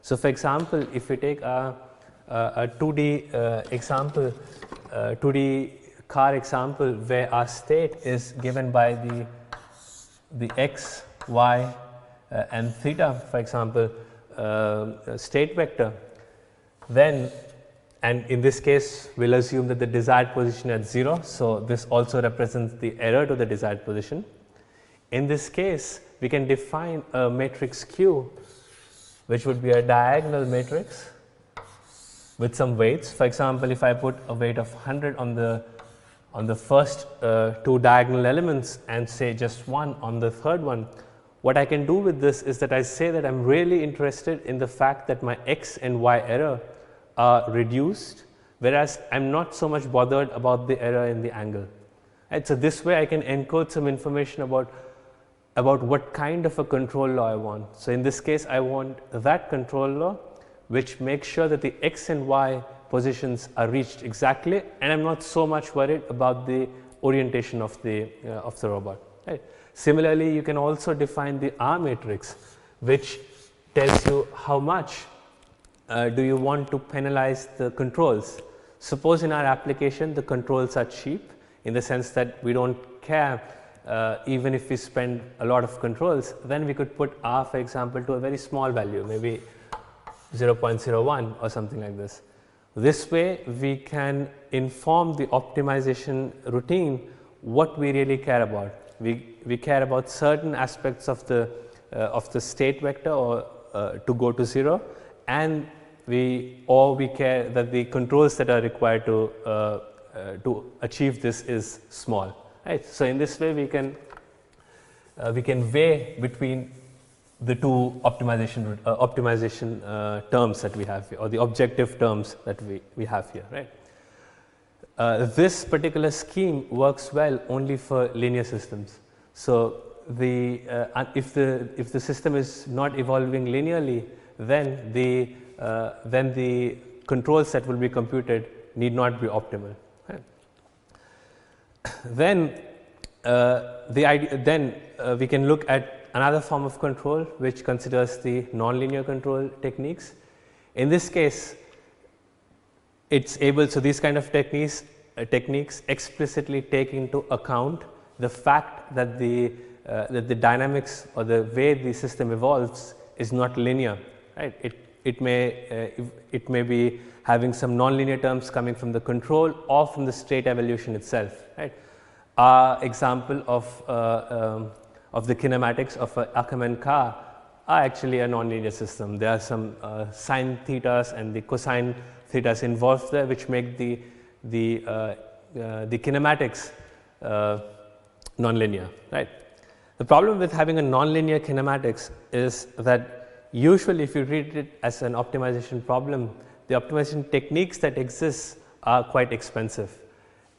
So, for example, if we take a 2D example, 2D car example where our state is given by the x, y and theta, for example, state vector, then, and in this case we will assume that the desired position at 0. So, this also represents the error to the desired position. In this case we can define a matrix Q which would be a diagonal matrix with some weights. For example, if I put a weight of 100 on the first two diagonal elements and say just 1 on the third one, what I can do with this is that I say that I am really interested in the fact that my x and y error are reduced, whereas I am not so much bothered about the error in the angle. Right. So, this way I can encode some information about what kind of a control law I want. So, in this case I want that control law which makes sure that the x and y positions are reached exactly, and I am not so much worried about the orientation of the robot. Right. Similarly, you can also define the R matrix, which tells you how much do you want to penalize the controls. Suppose in our application the controls are cheap, in the sense that we do not care even if we spend a lot of controls, then we could put R, for example, to a very small value, maybe 0.01 or something like this. This way we can inform the optimization routine what we really care about. We care about certain aspects of the state vector or to go to 0, and we care that the controls that are required to achieve this is small. Right. So, in this way we can weigh between the two optimization terms that we have here, or the objective terms that we have here. Right. This particular scheme works well only for linear systems. So, if the system is not evolving linearly, then the controls that will be computed need not be optimal. Right. Then we can look at another form of control which considers the nonlinear control techniques. In this case, it's able, so these kind of techniques explicitly take into account the fact that the dynamics or the way the system evolves is not linear. Right. It may be having some nonlinear terms coming from the control or from the state evolution itself. Right. Our example of the kinematics of a Ackermann car are actually a nonlinear system. There are some sine thetas and the cosine thetas involved there, which make the kinematics nonlinear. Right. The problem with having a nonlinear kinematics is that usually if you treat it as an optimization problem, the optimization techniques that exist are quite expensive,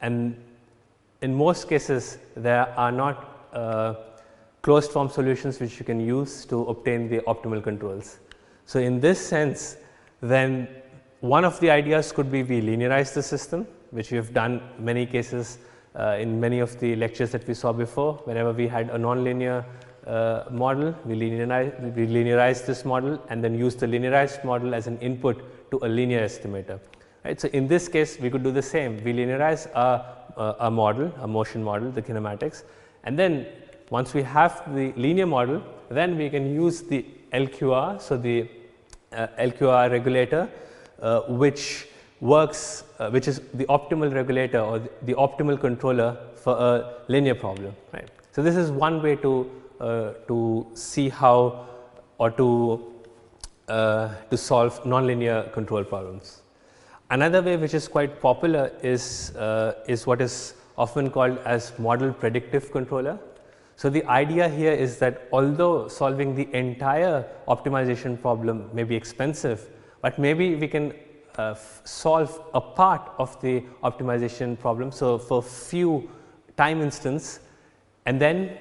and in most cases there are not closed form solutions which you can use to obtain the optimal controls. So, in this sense, then one of the ideas could be we linearize the system, which we have done many cases in many of the lectures that we saw before. Whenever we had a nonlinear model, we linearize this model and then use the linearized model as an input to a linear estimator. Right. So, in this case we could do the same. We linearize a model, a motion model, the kinematics, and then once we have the linear model, then we can use the LQR. So, the LQR regulator which works, which is the optimal regulator or the optimal controller for a linear problem. Right. So, this is one way to see how or to solve nonlinear control problems. Another way which is quite popular is what is often called as model predictive controller. So, the idea here is that although solving the entire optimization problem may be expensive, but maybe we can solve a part of the optimization problem. So, for few time instance, and then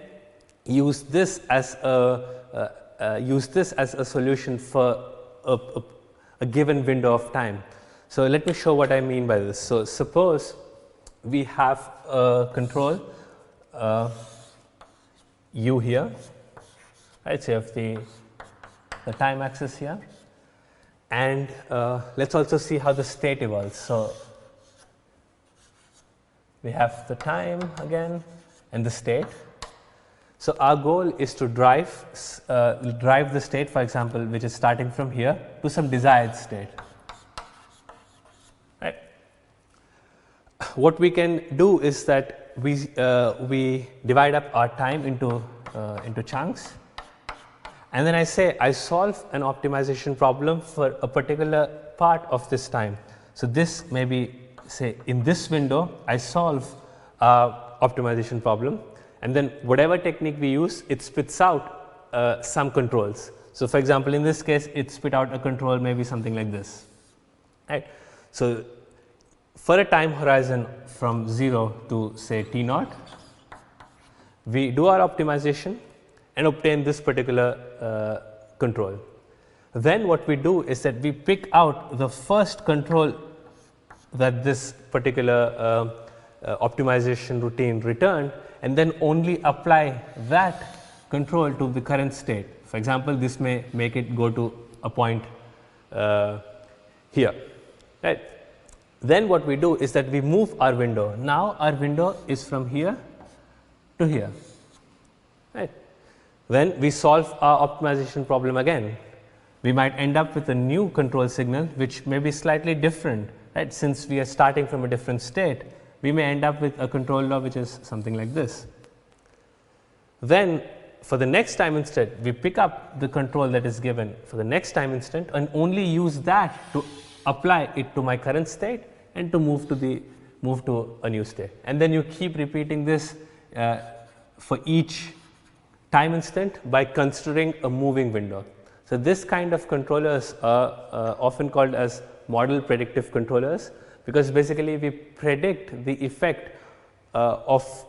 use this as a solution for a given window of time. So, let me show what I mean by this. So, suppose we have a control u here, right. So, you have the time axis here, and let us also see how the state evolves. So, we have the time again and the state. So, our goal is to drive the state, for example, which is starting from here to some desired state. Right. What we can do is that we divide up our time into chunks, and then I say I solve an optimization problem for a particular part of this time. So, this may be, say, in this window I solve optimization problem, and then whatever technique we use, it spits out some controls. So, for example, in this case it spit out a control maybe something like this, right. So, for a time horizon from 0 to say t naught, we do our optimization and obtain this particular control. Then what we do is that we pick out the first control that this particular optimization routine returned, and then only apply that control to the current state. For example, this may make it go to a point here, right. Then what we do is that we move our window. Now, our window is from here to here, right. Then we solve our optimization problem again. We might end up with a new control signal which may be slightly different, right. Since we are starting from a different state, we may end up with a control law which is something like this. Then for the next time instant, we pick up the control that is given for the next time instant and only use that to apply it to my current state and to move to a new state. And then you keep repeating this for each time instant by considering a moving window. So, this kind of controllers are often called as model predictive controllers, because basically we predict the effect of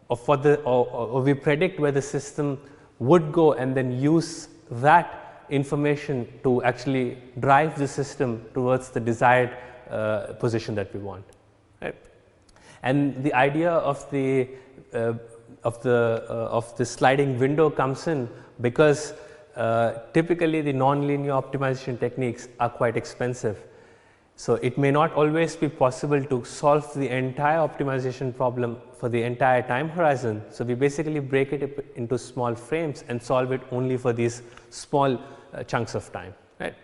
what the or we predict where the system would go, and then use that information to actually drive the system towards the desired position that we want, right. And the idea of the sliding window comes in because typically the nonlinear optimization techniques are quite expensive. So, it may not always be possible to solve the entire optimization problem for the entire time horizon. So, we basically break it into small frames and solve it only for these small chunks of time, right.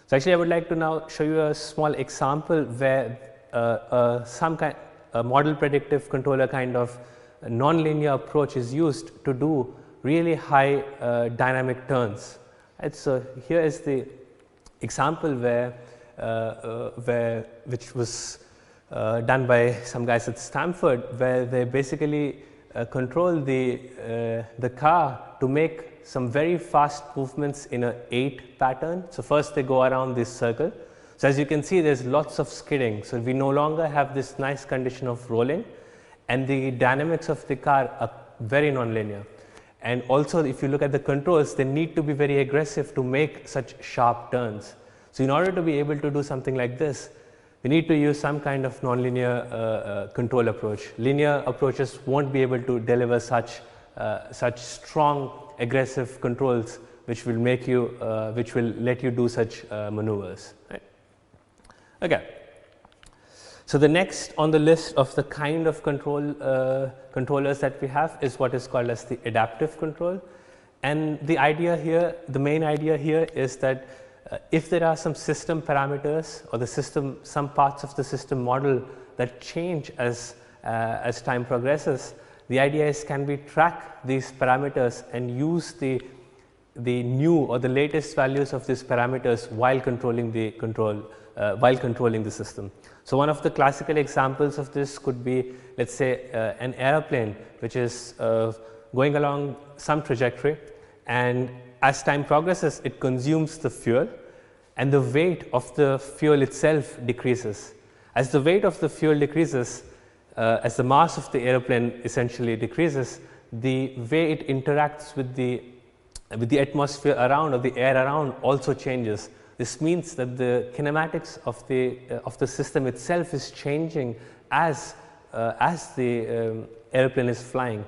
So, actually I would like to now show you a small example where a model predictive controller kind of nonlinear approach is used to do really high dynamic turns, right. So, here is the example which was done by some guys at Stanford, where they basically control the car to make some very fast movements in a 8 pattern. So, first they go around this circle. So, as you can see, there is lots of skidding. So, we no longer have this nice condition of rolling, and the dynamics of the car are very nonlinear. And also, if you look at the controls, they need to be very aggressive to make such sharp turns. So, in order to be able to do something like this, we need to use some kind of nonlinear control approach. Linear approaches won't be able to deliver such strong aggressive controls which will make you which will let you do such maneuvers, right. Okay. So, the next on the list of the kind of controllers that we have is what is called as the adaptive control. And the idea here, the main idea here is that if there are some system parameters or some parts of the system model that change as time progresses, the idea is, can we track these parameters and use the new or the latest values of these parameters while controlling the system. So, one of the classical examples of this could be, let's say, an airplane which is going along some trajectory, and as time progresses it consumes the fuel, and the weight of the fuel itself decreases. As the weight of the fuel decreases, as the mass of the airplane essentially decreases, the way it interacts with the atmosphere around or the air around also changes. This means that the kinematics of the system itself is changing as the airplane is flying,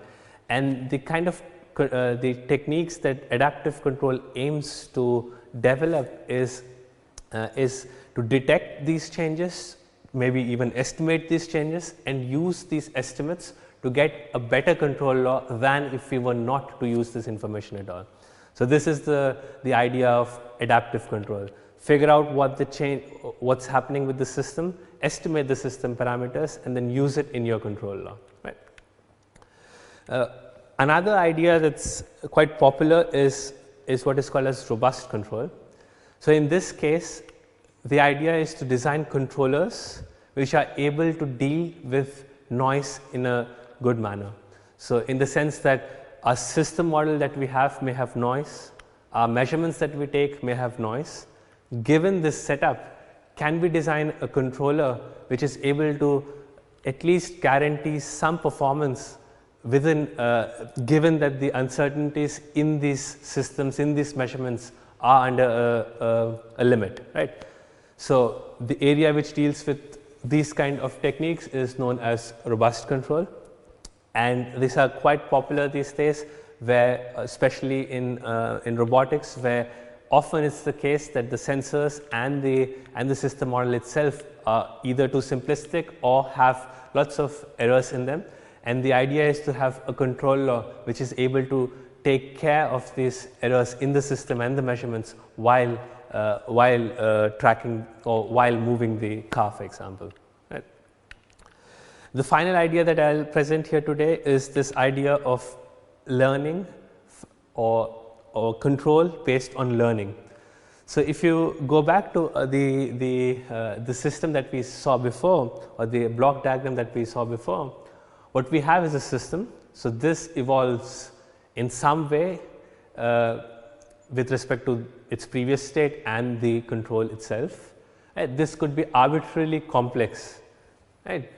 and the kind of the techniques that adaptive control aims to develop is to detect these changes, maybe even estimate these changes, and use these estimates to get a better control law than if we were not to use this information at all. So, this is the idea of adaptive control. Figure out what's happening with the system, estimate the system parameters, and then use it in your control law. Right. Another idea that's quite popular is what is called as robust control. So, in this case, the idea is to design controllers which are able to deal with noise in a good manner. So, in the sense that our system model that we have may have noise, our measurements that we take may have noise. Given this setup, can we design a controller which is able to at least guarantee some performance within, given that the uncertainties in these systems, in these measurements are under a limit, right. So, the area which deals with these kind of techniques is known as robust control, and these are quite popular these days, where especially in robotics, where often it's the case that the sensors and the system model itself are either too simplistic or have lots of errors in them, and the idea is to have a control law which is able to take care of these errors in the system and the measurements while tracking or while moving the car, for example. Right. The final idea that I will present here today is this idea of learning or control based on learning. So, if you go back to the system that we saw before, or the block diagram that we saw before, what we have is a system. So, this evolves in some way with respect to its previous state and the control itself. Right. This could be arbitrarily complex, right.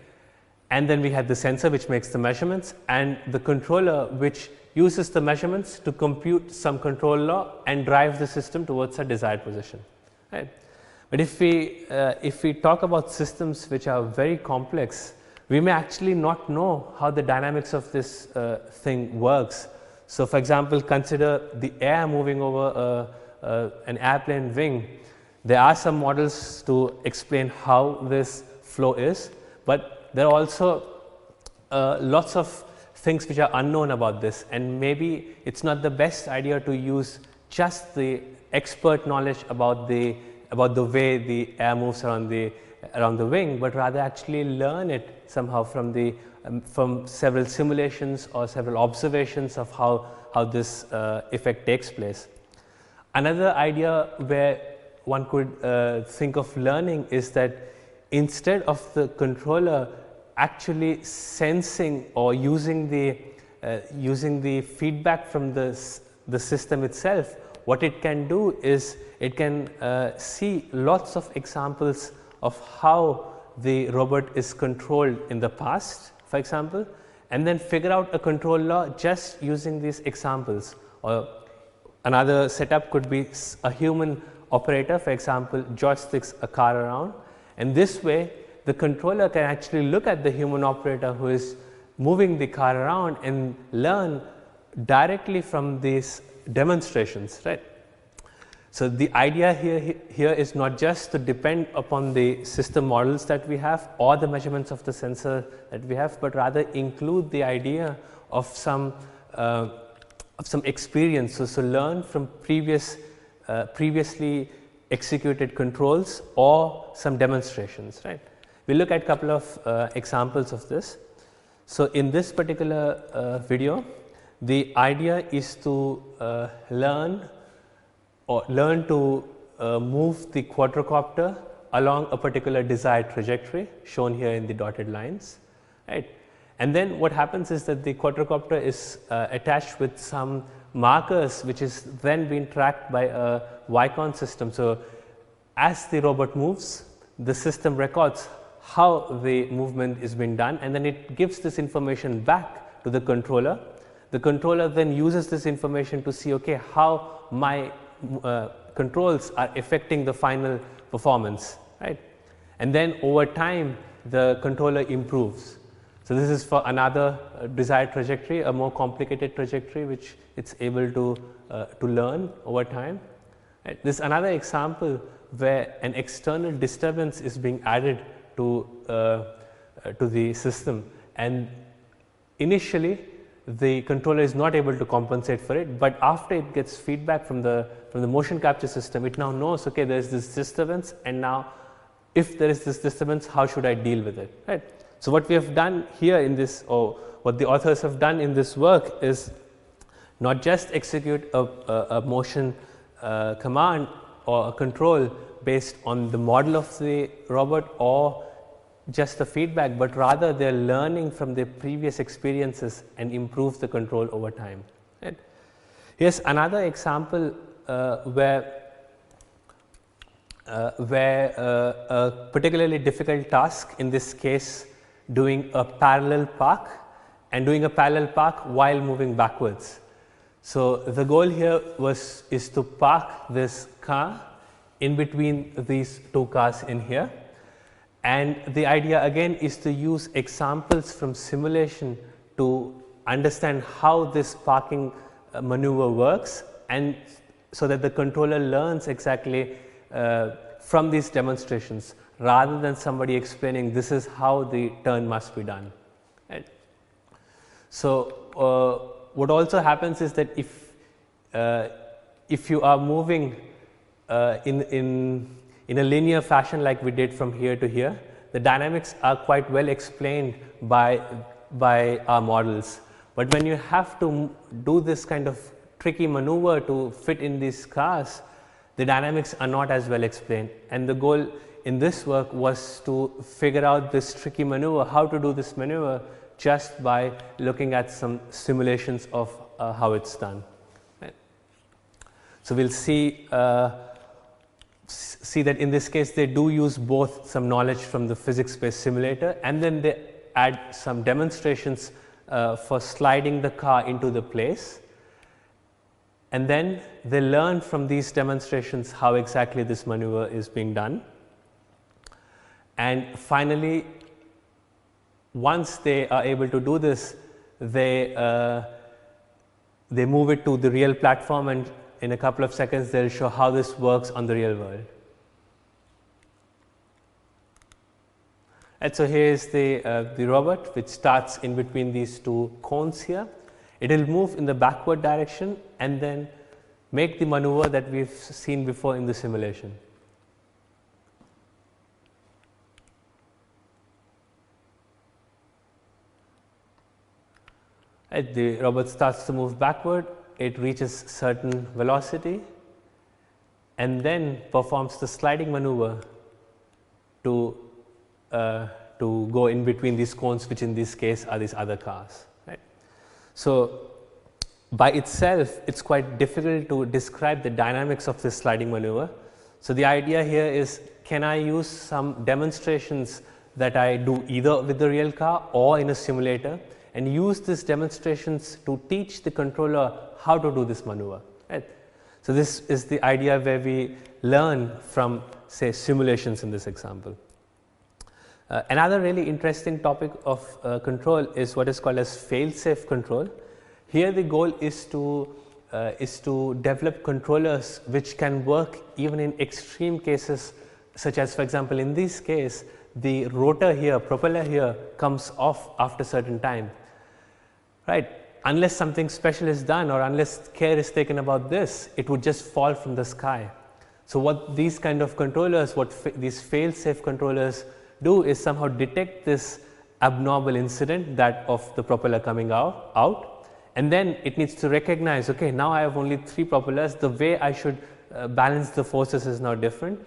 And then we have the sensor which makes the measurements, and the controller which uses the measurements to compute some control law and drive the system towards a desired position. Right. But if we talk about systems which are very complex, we may actually not know how the dynamics of this thing works. So, for example, consider the air moving over an airplane wing. There are some models to explain how this flow is, but there are also lots of things which are unknown about this, and maybe it's not the best idea to use just the expert knowledge about the way the air moves around the wing, but rather actually learn it somehow from several simulations or several observations of how this effect takes place. Another idea where one could think of learning is that instead of the controller actually sensing or using the feedback from the system itself, what it can do is it can see lots of examples of how the robot is controlled in the past, for example, and then figure out a control law just using these examples. Or another setup could be a human operator, for example, joysticks a car around, and this way the controller can actually look at the human operator who is moving the car around and learn directly from these demonstrations, right. So, the idea here is not just to depend upon the system models that we have or the measurements of the sensor that we have, but rather include the idea of some experience. So, learn from previously executed controls or some demonstrations, right. We will look at a couple of examples of this. So, in this particular video, The idea is to learn to move the quadricopter along a particular desired trajectory shown here in the dotted lines, right. And then what happens is that the quadricopter is attached with some markers which is then being tracked by a Vicon system. So, as the robot moves, the system records how the movement is being done, and then it gives this information back to the controller. The controller then uses this information to see, okay, how my controls are affecting the final performance, right. And then over time the controller improves. So, this is for another desired trajectory, a more complicated trajectory which it is able to learn over time. Right. This is another example where an external disturbance is being added to the system, and initially the controller is not able to compensate for it, but after it gets feedback from the motion capture system, it now knows, okay, there is this disturbance, and now if there is this disturbance, how should I deal with it, right. So, what we have done here in this, or what the authors have done in this work, is not just execute a motion command or a control based on the model of the robot or just the feedback, but rather they are learning from their previous experiences and improve the control over time. Right. Here is another example where a particularly difficult task, in this case doing a parallel park, and doing a parallel park while moving backwards. So, the goal here is to park this car in between these two cars in here, and the idea again is to use examples from simulation to understand how this parking maneuver works, and so that the controller learns exactly from these demonstrations, rather than somebody explaining this is how the turn must be done. Right. So, what also happens is that if you are moving in a linear fashion like we did from here to here, the dynamics are quite well explained by our models. But when you have to do this kind of tricky maneuver to fit in these cars, the dynamics are not as well explained, and the goal in this work was to figure out this tricky maneuver, how to do this maneuver, just by looking at some simulations of how it is done. Right. So, we will see that in this case they do use both some knowledge from the physics based simulator, and then they add some demonstrations for sliding the car into the place, and then they learn from these demonstrations how exactly this maneuver is being done. And finally, once they are able to do this, they move it to the real platform, and in a couple of seconds they will show how this works on the real world. And so, here is the robot which starts in between these two cones here. It will move in the backward direction and then make the maneuver that we have seen before in the simulation. The robot starts to move backward, it reaches certain velocity and then performs the sliding maneuver to go in between these cones, which in this case are these other cars. Right. So, by itself it is quite difficult to describe the dynamics of this sliding maneuver. So, the idea here is, can I use some demonstrations that I do either with the real car or in a simulator, and use these demonstrations to teach the controller how to do this maneuver. Right. So, this is the idea where we learn from, say, simulations in this example. Another really interesting topic of control is what is called as fail-safe control. Here the goal is to develop controllers which can work even in extreme cases, such as, for example, in this case the rotor here, propeller here comes off after certain time. Right. Unless something special is done or unless care is taken about this, it would just fall from the sky. So, what these kind of controllers, these fail-safe controllers do is somehow detect this abnormal incident, that of the propeller coming out, and then it needs to recognize, okay, now I have only 3 propellers, the way I should balance the forces is now different,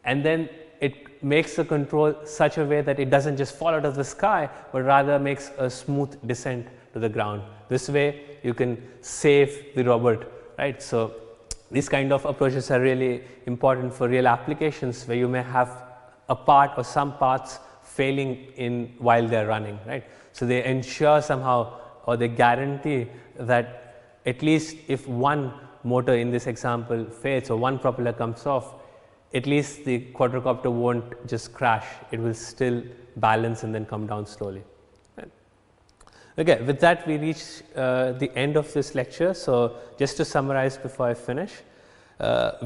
and then it makes the control such a way that it doesn't just fall out of the sky, but rather makes a smooth descent to the ground. This way you can save the robot, right. So, these kind of approaches are really important for real applications where you may have a part or some parts failing in while they are running, right. So, they ensure somehow or they guarantee that at least if one motor in this example fails or one propeller comes off, at least the quadricopter won't just crash, it will still balance and then come down slowly. Right. Okay, with that we reach the end of this lecture. So, just to summarize before I finish,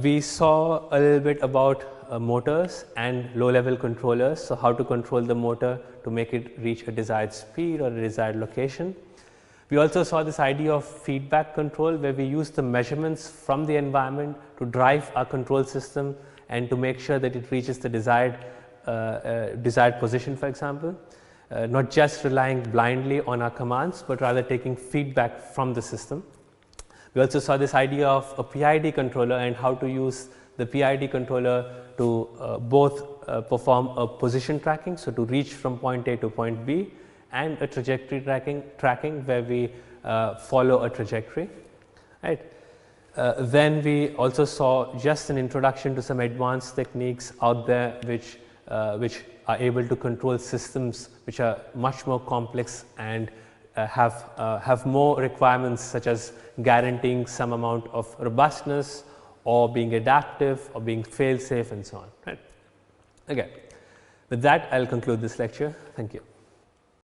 we saw a little bit about motors and low level controllers. So, how to control the motor to make it reach a desired speed or a desired location. We also saw this idea of feedback control, where we use the measurements from the environment to drive our control system and to make sure that it reaches the desired position, for example, not just relying blindly on our commands, but rather taking feedback from the system. We also saw this idea of a PID controller and how to use the PID controller to both perform a position tracking, so to reach from point A to point B, and a trajectory tracking where we follow a trajectory, right. Then we also saw just an introduction to some advanced techniques out there which are able to control systems which are much more complex and have more requirements, such as guaranteeing some amount of robustness or being adaptive or being fail safe and so on, right. Okay. With that, I will conclude this lecture. Thank you.